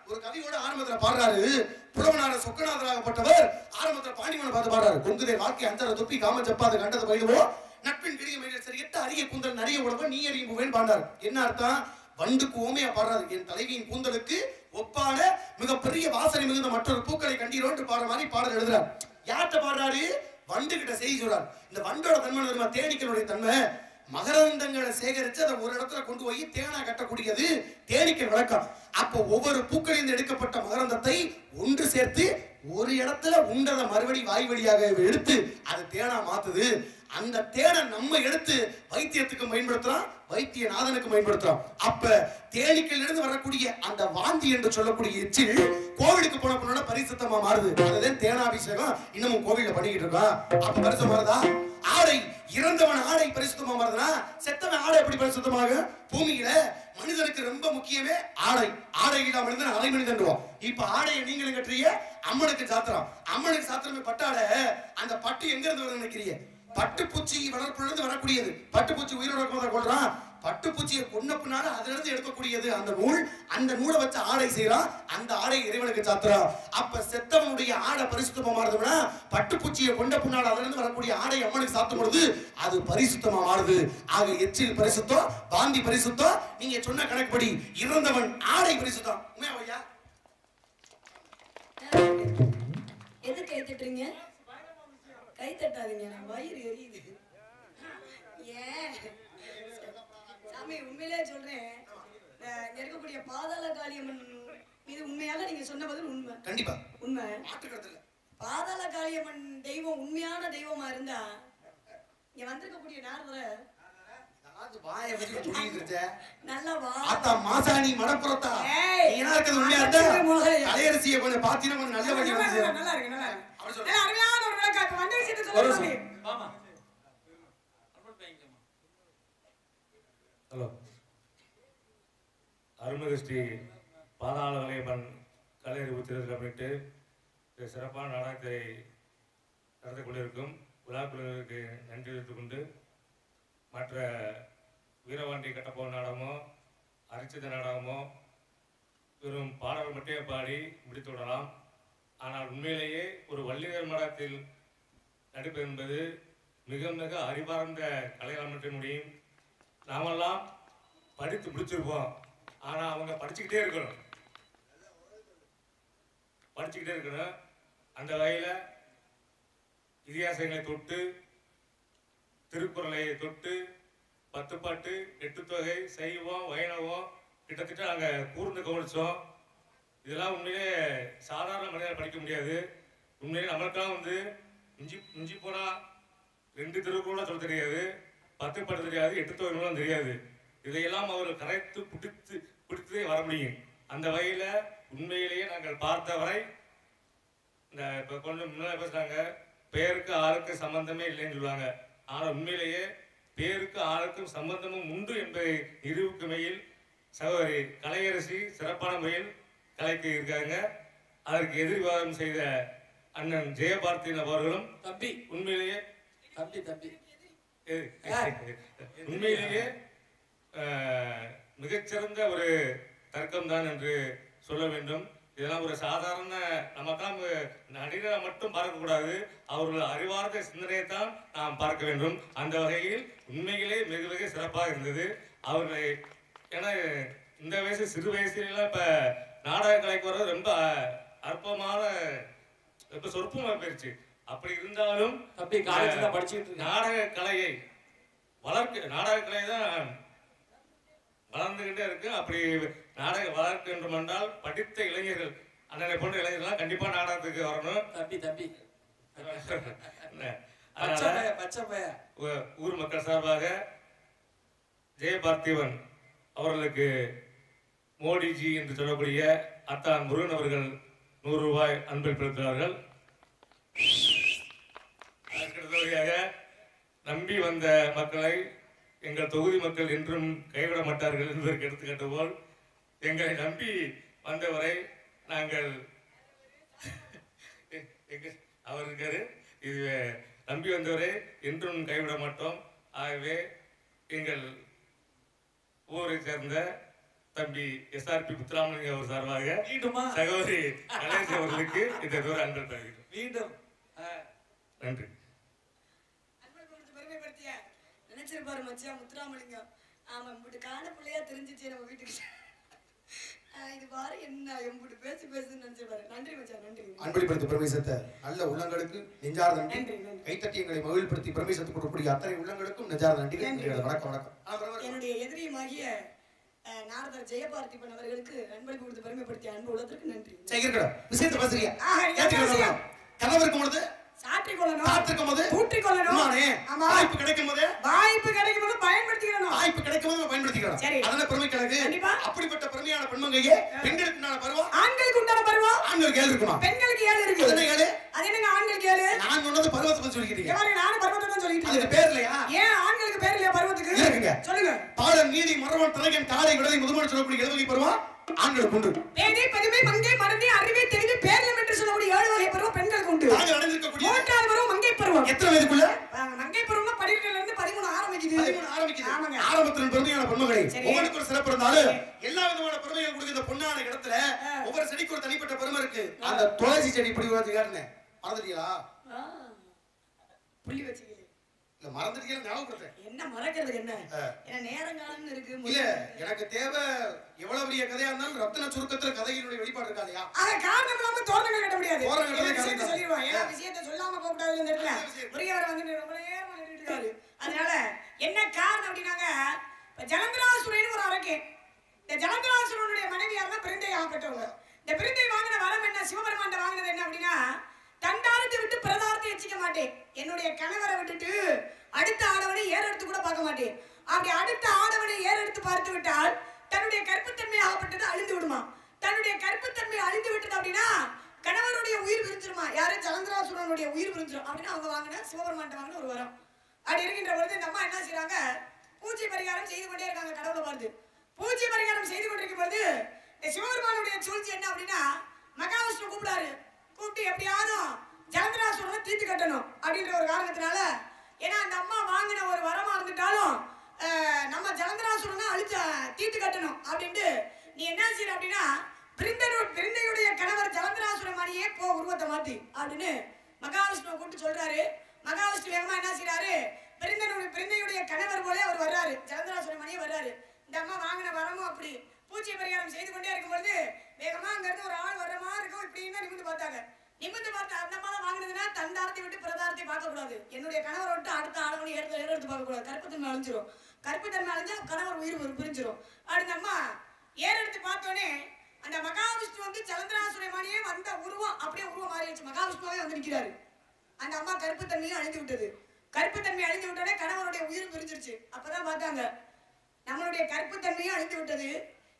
ஒரு கவியோட ஆரம்பத்துல பாடுறாரு. புலவனார சொக்கநாதராகப்பட்டவர் ஆரம்பத்துல பாண்டிமனை பார்த்து பாடுறாரு. கொங்குதே வாழ்க்கை அந்தர துப்பி காம ஜப்பாத கண்டது பயிலுவோ நட்பின் கிரிய மயில சரி எட்ட அரிய கூந்தல் நிறைய உழவ நீ அறியுவேன் பாண்டாரு. என்ன அர்த்தம்? வண்டுக்கு ஓமையா பாடுறாரு. என் தலைவியின் கூந்தலுக்கு ஒப்பான மிகப்பெரிய வாசனை மிகுந்த மற்றொரு பூக்களை கண்டீரோன்னு பாடுற மாதிரி பாடல் எழுதுறாரு. யார்கிட்ட பாடுறாரு? வண்டு கிட்ட செய்தி சொல்றாரு. இந்த வண்டோட தன்மை தெரியுமா? தேனீக்களுடைய தன்மை மகரந்தங்களை சேகரிச்சு அதை ஒரு இடத்துல கொண்டு போய் தேனா கட்டக்கூடியது தேனீக்கள் வழக்கம். அப்போ ஒவ்வொரு பூக்களில் எடுக்கப்பட்ட மகரந்தத்தை ஒன்று சேர்த்து ஒரு இடத்துல உண்டதை மறுபடி வாய் வழியாக எடுத்து அது தேனா மாத்துது. அந்த தேனை நம்ம எடுத்து வைத்தியத்துக்கு பயன்படுத்துறோம், வைத்தியநாதனுக்கு பயன்படுத்துறோம். அப்ப தேனீக்கள் இருந்து வரக்கூடிய அந்த வாந்தி என்று சொல்லக்கூடிய எச்சில் கோவிலுக்கு போன பொண்ணோட பரிசுத்தமா மாறுது. அதுதான் தேனாபிஷேகம் இன்னமும் கோவில்ல பண்ணிக்கிட்டு இருக்கோம். அப்ப பரிசுத்தம் மாறுதா? ஆடை இறந்தவன் ஆடை பரிசுத்தமா மாறுதுன்னா செத்தவன் ஆடை எப்படி பரிசுத்தமாக? பூமியில மனிதனுக்கு ரொம்ப முக்கியமே ஆடை. ஆடை இல்லாம மனிதன் அலை மனிதன்டுவோம். இப்ப ஆடையை நீங்களும் கட்டுறீங்க, அம்மனுக்கு சாத்திரம். அம்மனுக்கு சாத்திரமே பட்டாடை. அந்த பட்டு எங்க இருந்து வருதுன்னு நினைக்கிறீங்க? பட்டுப்பூச்சி வளர்ப்பிலிருந்து வரக்கூடியது. பட்டுப்பூச்சி உயிரோட கொள்றான். பட்டுப்பூச்சியை கொன்னப்புனால அதுல இருந்து எடுக்கக்கூடியது அந்த நூல். அந்த நூலை வச்சு ஆடை செய்யறான். அந்த ஆடை இறைவனுக்கு சாத்திரம். அப்ப செத்தவனுடைய ஆடை பரிசுத்தமா மாறுதுன்னா பட்டுப்பூச்சியை கொண்ட புண்ணால அதுல இருந்து வரக்கூடிய ஆடை அம்மனுக்கு சாத்தும் பொழுது அது பரிசுத்தமா மாறுது. ஆக எச்சில் பரிசுத்தம், வாந்தி பரிசுத்தம். நீங்க சொன்ன கணக்குப்படி இறந்தவன் ஆடை பரிசுத்தம். உண்மையா? எது கை தட்டுறீங்க? கை தட்டாதீங்க, வயிறு எரியுது. ஏன் சாமி உண்மையிலே சொல்றேன், இங்க இருக்கக்கூடிய பாதாள காளியம்மன் மீது உண்மையாக நீங்க சொன்ன பதில் உண்மை. கண்டிப்பா உண்மை. பாதாள காளியம்மன் தெய்வம் உண்மையான தெய்வமா இருந்தா இங்க வந்திருக்கக்கூடிய நாரதர் மாசாணி மடப்புறத்தா உண்மையா கலையரசியை கொஞ்சம் பாத்தீங்கன்னா கொஞ்சம் நல்ல வழி நல்லா இருக்கு. நல்லா இருக்கு. அருமையான ஒரு விளக்கம் வந்த விஷயத்தை சொல்லுங்க. ஹலோ, அருள்மிகு ஸ்ரீ பாதாள காளியம்மன் கலையறிவு திருவிழா அப்படின்ட்டு சிறப்பான நாடகத்தை நடத்தி கொண்டிருக்கும் விழாக்குழுவிற்கு நன்றி தெரிவித்துக் கொண்டு மற்ற வீரவாண்டி கட்டப்போ நாடகமோ அரிச்சித நாடகமோ வெறும் பாடல்கள் மட்டுமே பாடி முடித்து விடலாம். ஆனால் உண்மையிலேயே ஒரு வள்ளிதர் மடத்தில் நடிப்பது என்பது மிக மிக அறிவார்ந்த கலைகள் மட்டும் முடியும். நாமெல்லாம் படித்து முடிச்சிருப்போம், ஆனால் அவங்க படிச்சுக்கிட்டே இருக்கணும். அந்த வகையில் இதிகாசங்களை தொட்டு, திருக்குறளை தொட்டு, 10 பாட்டு, 8 தொகை, சைவம், வைணவம் கிட்டத்தட்ட நாங்கள் கூர்ந்து கவனித்தோம். இதெல்லாம் உண்மையிலே சாதாரண மனிதரை படிக்க முடியாது. உண்மையிலே நம்மளுக்கெல்லாம் மிஞ்சி போனால் 2 திருக்குறளும் சொல்ல தெரியாது, 10 பாட்டு தெரியாது, 8 தொகைகளும் தெரியாது. இதையெல்லாம் அவர்கள் கரைத்து பிடித்தே வர முடியும். அந்த வகையில் உண்மையிலேயே நாங்கள் பார்த்தவரை இந்த இப்போ கொஞ்சம் முன்னாடி பேசுகிறாங்க, பேருக்கு ஆளுக்கு சம்பந்தமே இல்லைன்னு சொல்லுவாங்க. ஆனால் உண்மையிலேயே பேருக்கு ஆளுக்கும் சம்பந்தமும் உண்டு என்பதை நிரூபிக்கும் வகையில் சகோதரி கலையரசி சிறப்பான முறையில் கலைக்கு இருக்காங்க. அதற்கு எதிர்வாதம் செய்த அண்ணன் ஜெயபாரதியின் அவர்களும் தம்பி உண்மையிலேயே உண்மையிலேயே மிகச்சிறந்த ஒரு தர்க்கம்தான் என்று சொல்ல வேண்டும். இதெல்லாம் ஒரு சாதாரண நமக்கெல்லாம் நடிகரை மட்டும் பார்க்கக்கூடாது, அவர்கள் அறிவார்ந்த சிந்தனையை தான் நாம் பார்க்க வேண்டும். அந்த வகையில் உண்மையிலே மிக மிக சிறப்பாக இருந்தது. அவர்களை ஏன்னா இந்த வயசு சிறு வயசுலாம் இப்போ நாடக கலைக்கு வர்றது ரொம்ப அற்பமான இப்போ சொற்பமாக போயிடுச்சு. அப்படி இருந்தாலும் தம்பி காலேஜ்ல படிச்சுட்டு இருக்க நாடக கலையை நாடக கலை தான் வளர்ந்துகிட்டே இருக்கு. அப்படி நாடக வளர்க்க வேண்டும் என்றால் படித்த இளைஞர்கள், அண்ணனை போன்ற இளைஞர்கள்லாம் கண்டிப்பா நாடகத்துக்கு வரணும். தம்பி தம்பி ஊர் மக்கள் சார்பாக ஜெயபார்த்திவன் அவர்களுக்கு மோடிஜி என்று சொல்லக்கூடிய அத்தான் முருகன் அவர்கள் 100 ரூபாய் அன்பில் பெறுகிறார்கள். அடுத்தபடியாக நம்பி வந்த மக்களை எங்கள் தொகுதி மக்கள் என்றும் கைவிட மாட்டார்கள் என்பதற்கு எடுத்துக்காட்டு போல் எங்களை நம்பி வந்தவரை நாங்கள் அவர் இருக்காரு, இது நம்பி வந்தவரை என்றும் கைவிட மாட்டோம். ஆகவே எங்கள் ஊரை சேர்ந்த தம்பி SRP முத்துராமலிங்க அவர் சார்பாக சகோதரி கணேஷ் அவர்களுக்கு இந்த தூர அன்பல் தருகிறோம். மீண்டும் நன்றி. பெருமைப்படுத்திய நினைச்சிருப்பாரு மச்சியா முத்துராமலிங்கம். ஆமா, இப்படி காண பிள்ளையா தெரிஞ்சிச்சு நம்ம வீட்டுக்கு. இது பாரு என்ன எம்புட்டு பேசுன்னு நினைச்சிருப்பாரு. நன்றி மச்சான், நன்றி. அன்பளிப்படுத்தி பெருமை சேர்த்த நல்ல உள்ளங்களுக்கு நெஞ்சார்ந்த நன்றி. கைத்தட்டி எங்களை மகிழ்படுத்தி பெருமை சேர்த்து கொடுக்கக்கூடிய அத்தனை உள்ளங்களுக்கும் நெஞ்சார்ந்த நன்றி. வணக்கம் வணக்கம். என்னுடைய எதிரியுமாகிய நாரதர் ஜெயபார்த்திபன் அவர்களுக்கு அன்பளிப்பு கொடுத்து பெருமைப்படுத்திய அன்பு உள்ளத்திற்கு நன்றி. விஷயத்தை பேசுறீங்க. கனவு பொழுது சாற்றிக் கொள்ளணும், காத்திருக்கும் போது ஊற்றிக் கொள்ளணும். வாய்ப்பு கிடைக்கும் போது பயன்படுத்திக்கணும். வாய்ப்பு கிடைக்கும் போது பயன்படுத்திக்கணும். சரி, அதனால பெருமை கிழக்கு. கண்டிப்பா அப்படிப்பட்ட பெருமையான பெண்மங்கையே பெண்களுக்கு உண்டான பருவம் ஆண்களுக்கு உண்டான பருவம் ஆண்களுக்கு 7 இருக்குமா? பெண்களுக்கு 7 இருக்கு. என்ன 7? அது என்னங்க ஆண்களுக்கு 7? நான் சொன்னது பருவத்தை பத்தி சொல்லிக்கிறீங்க. எவரே நானும் பருவத்தை தான் சொல்லிட்டு இருக்கேன். அதுக்கு பேர் இல்லையா? ஏன் ஆண்களுக்கு பேர் இல்லையா பருவத்துக்கு? இருக்குங்க. சொல்லுங்க. பாடம் நீதி மரவன் தரகன் காலை விடலை முதுமன் சொல்லக்கூடிய 7 வகை பருவம் ஆண்களுக்கு உண்டு. பேதை பதுமை மங்கை மறதி அறிவை தெளிவு பேர்லம் என்று சொல்லக்கூடிய 7 வகை பருவம் பெண்களுக்கு உண்டு. நாங்கள் அடைந்திருக்கக்கூடிய 3வது பருவம் மங்கை பருவம். எத்தனை வயதுக்குள்ள? மங்கை பருவம் 12ல இருந்து 13 ஆரம்பிக்குது. 13 ஆரம்பிக்குது. ஆமாங்க. ஆரம்பத்தில் பெருமையான பெண்மகளை ஒவ்வொருக்கு ஒரு சிறப்பு இருந்தாலும் எல்லா விதமான பெருமைகள் கொடுக்கிற இந்த பொன்னான இடத்துல ஒவ்வொரு செடிக்கு ஒரு தனிப்பட்ட பெருமை இருக்கு. அந்த துளசி செடி இப்படி வச்சுக்காருன்னு மறந்துட்டீங்களா? புள்ளி வச்சுக்கல. இல்ல மறந்துட்டீங்களா? ஞாபகப்படுத்துறேன். என்ன மறக்கிறது என்ன? ஏன்னா நேரங்காலம்னு இருக்கு. இல்ல எனக்கு தேவை எவ்வளவு பெரிய கதையா இருந்தாலும் ரத்தின சுருக்கத்துல கதையினுடைய வெளிப்பாடு இருக்கா இல்லையா? ஆக காரணம் இல்லாம தோரணங்கள் கட்ட முடியாது. விஷயத்தை சொல்லிடுவோம். ஏன்னா விஷயத்தை சொல்லாம போக கூடாது. இந்த இடத்துல உரியவர் வந்து ரொம்ப நேரமா நின்றுட்டு இருக்காரு. அதனால என்ன காரணம் அப்படின்னாங்க, ஜலந்தராசுரன் ஒரு அரக்கன். இந்த ஜலந்தராசுரனுடைய மனைவி யாருன்னா பிரிந்தை ஆகப்பட்டவங்க. இந்த பிரிந்தை வாங்கின வரம் என்ன, சிவபெருமான் வாங்கினது என்ன அப்படின்னா, தண்டாரத்தை விட்டு பிரதாரத்தை எச்சிக்க மாட்டேன், என்னுடைய கணவரை விட்டுட்டு அடுத்த ஆடவனை ஏறெடுத்து கூட பார்க்க மாட்டேன். அப்படி அடுத்த ஆடவனை ஏறெடுத்து பார்த்து விட்டால் தன்னுடைய கற்புத்தன்மை ஆகப்பட்டது அழிந்து விடுமா. தன்னுடைய கற்புத்தன்மை அழிந்து விட்டது அப்படின்னா கணவருடைய உயிர் பிரிஞ்சிருமா. யாரு? ஜலந்தராசுரனுடைய உயிர் பிரிஞ்சிரும் அப்படின்னு அவங்க வாங்கின சிவபெருமான் வாங்கின ஒரு வரம். அப்படி இருக்கின்ற பொழுது இந்த அம்மா என்ன செய்யறாங்க, பூஜை பரிகாரம் செய்து கொண்டே இருக்காங்க. கடவுளை பார்த்து பூஜை பரிகாரம் செய்து கொண்டிருக்கும் போது சிவபெருமானுடைய சூழ்ச்சி என்ன அப்படின்னா, மகாவிஷ்ணு கூப்பிடாரு. கூப்பிட்டு எப்படியாவது ஜலந்தராசுரனை தீர்த்து கட்டணும் அப்படின்ற ஒரு காரணத்தினால, ஏன்னா அந்த அம்மா வாங்கின ஒரு வரமா இருந்துட்டாலும் நம்ம ஜலந்தராசுரனை அழிச்ச தீர்த்து கட்டணும் அப்படின்ட்டு நீ என்ன செய்யற அப்படின்னா, பிரிந்தையுடைய கணவர் ஜலந்தராசுர மாதிரியே போ உருவத்தை மாத்தி அப்படின்னு மகாவிஷ்ணுவை கூப்பிட்டு சொல்றாரு. மகாவிஷ்ணு வேகமா என்ன செய்யறாரு, பிரிந்தையுடைய கணவர் போல அவர் வர்றாரு, ஜலந்தராசுர மாதிரியே வர்றாரு. இந்த அம்மா வாங்கின வரமும் அப்படி பூஜை பரிகாரம் செய்து கொண்டே இருக்கும்பொழுது வேகமா அங்க இருந்து ஒரு ஆள் வர்ற மாதிரி இருக்கும். இப்படின்னு நிமிந்து பார்த்தாங்க. நிமிந்து பார்த்து அந்த அம்மா தான் வாங்கினதுன்னா தண்டாரத்தை விட்டு பிரதாரத்தை பார்க்க கூடாது, என்னுடைய கணவரை விட்டு அடுத்த ஆடவனை எடுத்து பார்க்க கூடாது, கற்புத்தன்மை அழிஞ்சிரும். கற்புத்தன்மை அழிஞ்சா கணவர் உயிர் பிரிஞ்சிரும். அடுத்த அம்மா ஏறெடுத்து பார்த்தோன்னே அந்த மகாவிஷ்ணு வந்து ஜலந்தராசுரை மாதிரியே வந்த உருவம் அப்படியே உருவம் மாறிடுச்சு. மகாவிஷ்ணுவே வந்து நிற்கிறாரு. அந்த அம்மா கற்புத்தன்மையும் அழிந்து விட்டது. கற்புத்தன்மை அழிந்து விட்டோடனே கணவருடைய உயிர் பிரிஞ்சிருச்சு. அப்பதான் பார்த்தாங்க, நம்மளுடைய கற்புத்தன்மையும் அழிந்து விட்டது,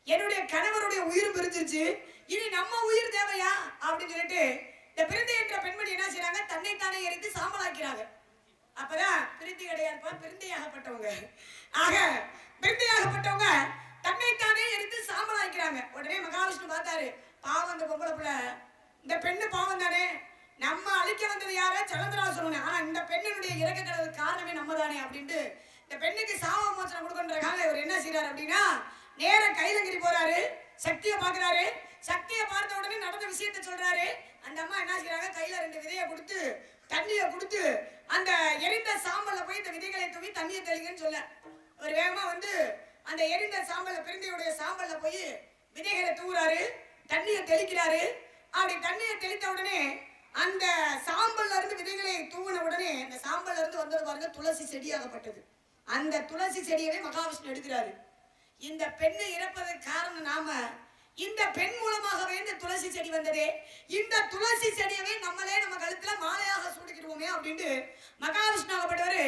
என்னுடைய கணவருடைய உயிரும் பிரிஞ்சிருச்சு, இனி நம்ம உயிர் தேவையா அப்படின்னு சொல்லிட்டு இந்த பிரிந்தை என்ற பெண்மணி என்ன செய்யறாங்க, தன்னைத்தானே எரித்து சாம்பலாக்கிறாங்க. அப்பதான் பிரிந்தை கிடையாதுப்பா, பிரிந்தையாகப்பட்டவங்க. ஆக பிரிந்தையாகப்பட்டவங்க தன்னைத்தானே எரித்து சாம்பலாக்கிறாங்க. உடனே மகாவிஷ்ணு பார்த்தாரு, பாவம் அந்த பொம்பளை பிள்ளை, இந்த பெண்ணு பாவம் தானே, நம்ம அழிக்க வந்தது யார? ஜலந்தராசுரன். ஆனா இந்த பெண்ணினுடைய இறக்க கடவுள் காரணமே நம்ம தானே அப்படின்ட்டு இந்த பெண்ணுக்கு சாவ மோசனம் கொடுக்கன்றதுக்காக இவர் என்ன செய்யறாரு அப்படின்னா, நேர கைலங்கிரி போறாரு, சக்தியை பாக்குறாரு. சக்தியை பார்த்த உடனே நடந்த விஷயத்தை சொல்றாரு. அந்த அம்மா என்ன செய்றாங்க, கையில 2 விதையை கொடுத்து தண்ணியை கொடுத்து அந்த எரிந்த சாம்பல்ல போய் இந்த விதைகளை தூவி தண்ணியை தெளிங்கன்னு சொல்ல, ஒரு வேகமா வந்து அந்த எரிந்த சாம்பல்ல பிறந்தையுடைய சாம்பல்ல போய் விதைகளை தூவுறாரு, தண்ணியை தெளிக்கிறாரு. அப்படி தண்ணியை தெளித்த உடனே அந்த சாம்பல்ல இருந்து விதைகளை தூவின உடனே அந்த சாம்பல்ல இருந்து வந்தது பாருங்க துளசி செடியாகப்பட்டது. அந்த துளசி செடியவே மகாவிஷ்ணு எடுக்கிறாரு. இந்த பெண்ணை இறப்பதற்கு காரணம் நாம, இந்த பெண் மூலமாகவே இந்த துளசி செடி வந்ததே, இந்த துளசி செடியவே நம்மளே நம்ம கழுத்துல மாலையாக சூடிக்கிடுவோமே அப்படின்ட்டு மகாவிஷ்ணுவாகப்பட்டவர்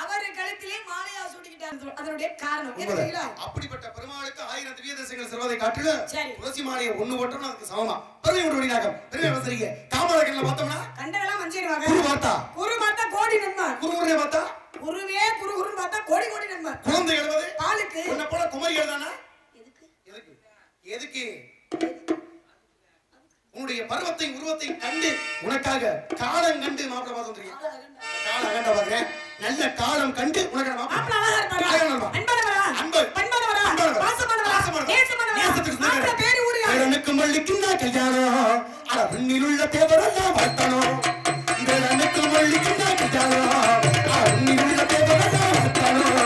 அவர் கழுத்திலே மாலையாக சூடிக்கிட்டார். அதனுடைய காரணம் என்ன தெரியல? அப்படிப்பட்ட பெருமாளுக்கு 1000 திவ்ய தேசங்கள் செல்வதை காட்டிலும் சரி. துளசி மாலையை ஒண்ணு போட்டோம்னா அதுக்கு சமமா பெருமையோட வழியாக பெருமை வசதிங்க. காமராஜர்ல பார்த்தோம்னா கண்டெல்லாம் மஞ்சிடுவாங்க. குரு பார்த்தா கோடி நன்மை, குருகுருனே பார்த்தா குருவே குருகுருன்னு பார்த்தா கோடி கோடி நன்மை. குழந்தை எழுவது பாலுக்கு உன்னை போல குமரி எழுதானா எதுக்கு எதுக்கு எதுக்கு உன்னுடைய பருவத்தை உருவத்தை கண்டு உனக்காக காலம் கண்டு மாப்பிள பார்த்து வந்துருக்கீங்க. காலம் அகண்ட பாக்குறேன், நல்ல காலம் கண்டு உனக்கு மாப்பிள அழகா இருப்பாரா, அன்பானவரா, பண்பானவரா, பாசமானவரா, நேசமானவரா, மாப்பிள பேரு ஊரு எனக்கு மல்லிக்குன்னா கல்யாணம் அட விண்ணில் உள்ள தேவரெல்லாம் வாழ்த்தணும். எனக்கு மல்லிக்குன்னா கல்யாணம் அட விண்ணில் உள்ள தேவரெல்லாம் வாழ்த்தணும்.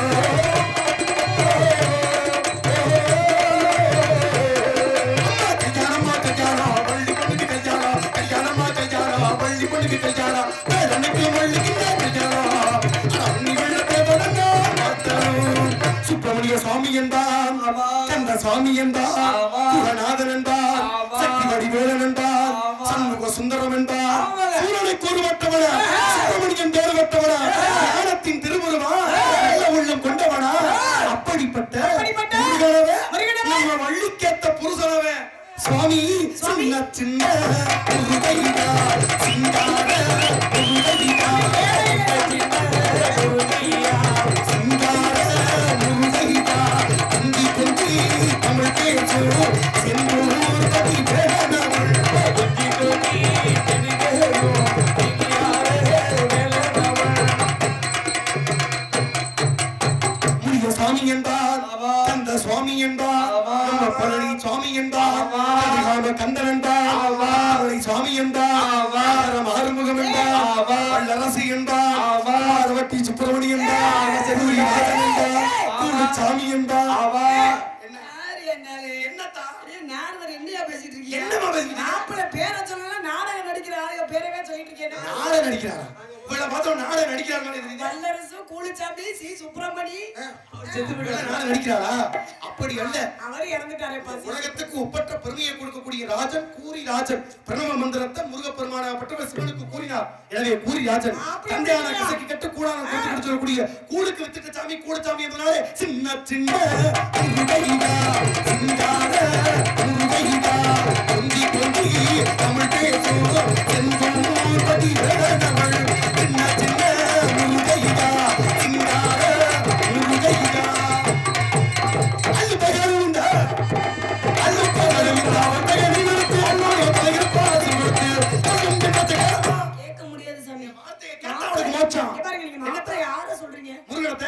சுப்பிரமணிய சுவாமி என்பார், கந்த சுவாமி என்பார், குகநாதன் என்பார், சக்தி வடிவேலன் என்பார், சண்முக சுந்தரம் என்பார், சூரனுக்கு ஒரு வட்டவனா, சுப்பிரமணியன் பேர் வட்டவனா, ஞானத்தின் திருவுருவா, நல்ல உள்ளம் கொண்டவனா, அப்படிப்பட்ட நம்ம வள்ளிக்கேத்த புருஷனவே சுவாமி. சின்ன சின்ன உருகையா சிங்கார உருகையா சிங்கார உருகையா அந்தி கொந்தி தமிழ் பேச்சு செந்தூர் கதி வேணவள் கொந்தி கொந்தி தெனிதேயோ முனிய சுவாமி என்பார், கந்த சுவாமி என்பார், நம்ம பழனி சுவாமி என்பார், கந்தன் என்பார், சுவாமி என்பார், ஆறுமுகம் என்பார், வல்லரசு என்பார், அரவட்டி சுப்பிரமணி என்பார், சாமி என்பார். என்னத்தா நாரதர் என்னையா பேசிட்டு இருக்கீங்க? என்னமா பேசிட்டு மாப்பிள பேரை சொல்லல, நாடகம் நடிக்கிற ஆளுங்க பேரவே சொல்லிட்டு இருக்கேன். நாடகம் நடிக்கிறாரா? இவளை பார்த்தோம் நாடகம் நடிக்கிறாங்க. வல்லரசு, கூலிச்சாமி, சி சுப்பிரமணி நாடகம் நடிக்கிறாரா? அப்படி அல்ல, அவர் இறந்துட்டாரே பாசி. உலகத்துக்கு ஒப்பற்ற பெருமையை கொடுக்கக்கூடிய ராஜன் கூறி ராஜன் பிரணவ மந்திரத்தை முருகப்பெருமானாகப்பட்டவர் சிவனுக்கு கூறினார். எனவே கூறி ராஜன் தந்தையான கசைக்கு கட்டு கூடான கொடுத்து கொடுத்துக்கூடிய கூழுக்கு வித்துட்ட சாமி கூடச்சாமி என்பதனாலே சின்ன சின்ன உருகையா சிங்கார உருகையா கொந்தி கொந்தி தமிழ் பேசும் செந்தூர் பதி வேணவள் சின்ன சின்ன உருகையா சிங்கார உருகையா அல்லு பகருந்த அல்லு பகருந்த அவன் நிறுத்து அல்லாஹ் பகர் பாசி விட்டு கேட்க முடியாது சாமி. கேட்டவனுக்கு மோட்சம். பாருங்க, நீங்க மாப்பிளை யார சொல்றீங்க? முருகனத்தை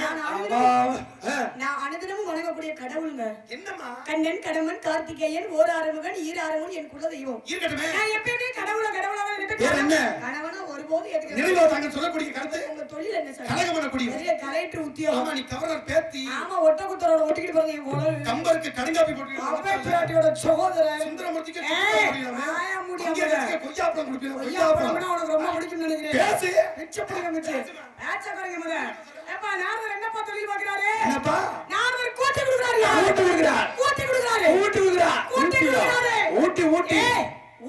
நான் அனுதினமும் வணங்கக்கூடிய கடவுளுங்க. என்னம்மா கண்ணன், கடமன், கார்த்திகேயன், ஓர் ஆறுமுகன், ஈர் ஆறுமுகன் என் குல தெய்வம். இருக்கட்டுமே. நான் எப்பயுமே கடவுளை கடவுளாக நினைப்பேன். வேற என்ன? கணவனை ஒருபோதும் ஏத்துக்க மாட்டேன். நிறைவா தாங்க சொல்லக்கூடிய கருத்து உங்க தொழில் என்ன சார்? கலகம் பண்ணக்கூடிய. பெரிய கலெக்டர் உத்தியோகம். ஆமா, நீ கவர்னர் பேத்தி. ஆமா, ஒட்ட குத்தரோட ஒட்டிக்கிட்டு போறது என் குலம். கம்பருக்கு கடுங்காப்பி அப்பே போட்டு பிராட்டியோட சகோதரன். சுந்தரமூர்த்திக்கு ஆயா முடியாம. கொய்யாப்பழம் குடிப்பீங்க. கொய்யாப்பழம்னா உனக்கு ரொம்ப பிடிக்கும்னு நினைக்கிறேன். பேசு. பிச்சை பிடிக்க மிச்சு. பேச்ச பாருங்க முத. ஏப்பா நாரதர் என்னப்பா தொழில் பார்க்கறாரு? என்னப்பா? நாரதர் கோட்டை கொடுக்கறாரு. ஊட்டி கொடுக்கறாரு. கோட்டை கொடுக்கறாரு. ஊட்டி கொடுக்கறாரு. ஊட்டி கொடுக்கறாரு. ஊட்டி ஊட்டி.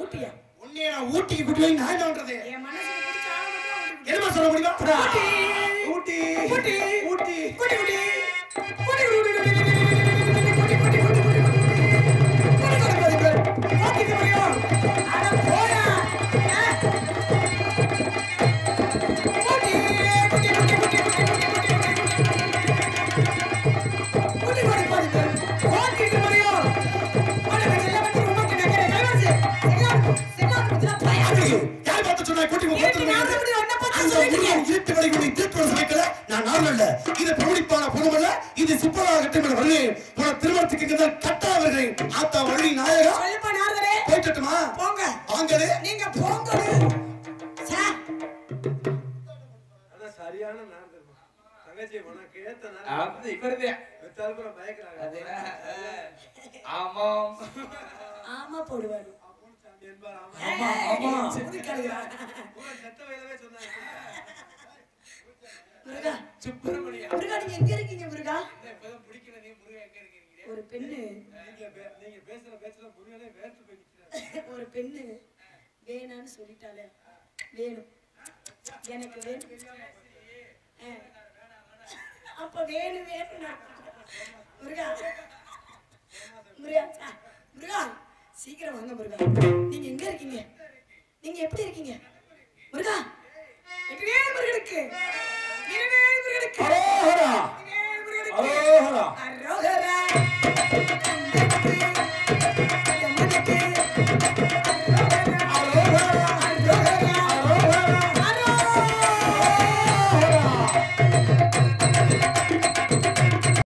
ஊட்டியா? உன்னை நான் ஊட்டிக்கு கூட்டி போய் நான் என்ன பண்றது? என் மனசுக்கு பிடிச்ச ஆளை மட்டும் ஊட்டி. என்னமா சொல்ல முடியுமா? ஊட்டி. ஊட்டி. ஊட்டி. ஊட்டி. ஊட்டி ஊட்டி. ஊட்டி ஊட்டி ஊட்டி ஊட்டி ஊட்டி ஊட்டி ஊட்டி ஊட்டி முடியும். அட போயா. ஊட்டி ஊட்டி ஊட்டி ஊட்டி ஊட்டி ஊட்டி ஊட்டி முடியும். அட எல்லாம் பத்தி ரொம்ப கேக்குறே. கைவாசி. செல்லா புடிச்சா பாயா. யார் பார்த்து சொன்னா கூட்டி ஏன் போட்டு நான் அப்படி ஒண்ண பார்த்து சொல்லிட்டீங்க? இருட்டு வரை கூடி திருப்பி சமைக்கல. நான் நான் நார்மல் இது பிரமிப்பான பொருமல்ல, இது சிப்பலாகட்டும் என வருகிறேன். உன திருமணத்துக்கு கட்டா வருகிறேன். ஆத்தா வழி நாயகா சொல்லுப்பா நாரதரே. போயிட்டுமா? போங்க. வாங்களே. நீங்க போங்க. சார். அத சரியான நாரதர். தங்கச்சி உனக்கு ஏத்த நாரதர். அது இவரதே. வெத்தால்புற பயக்கறாங்க. அதேனா. ஆமா. ஆமா போடுவாரு. என்பார் ஆமா. ஆமா ஆமா. சுத்திக்காதீங்க. பூரா செத்த வேலவே சொன்னாங்க. முருகா. சுப்பிரமணியா. முருகா நீங்க எங்க இருக்கீங்க முருகா? இப்பதான் பிடிக்கல நீ முருகா எங்க இருக்கீங்க? ஒரு பெண்ணு நீங்க பேசுற பேச்சுல முருகனே வேர்த்து போய் நிக்கிறாரு. ஒரு பெண்ணு வேணான்னு சொல்லிட்டாலே வேணும் எனக்கு வேணும். அப்ப வேணும் வேணும் முருகா முருகா முருகா சீக்கிரம் வாங்க முருகா. நீங்க எங்க இருக்கீங்க? நீங்க எப்படி இருக்கீங்க முருகா? வெற்றிவேல் முருகனுக்கு வீரவேல் முருகனுக்கு அரோகரா வீரவேல் முருகனுக்கு அரோகரா அரோகரா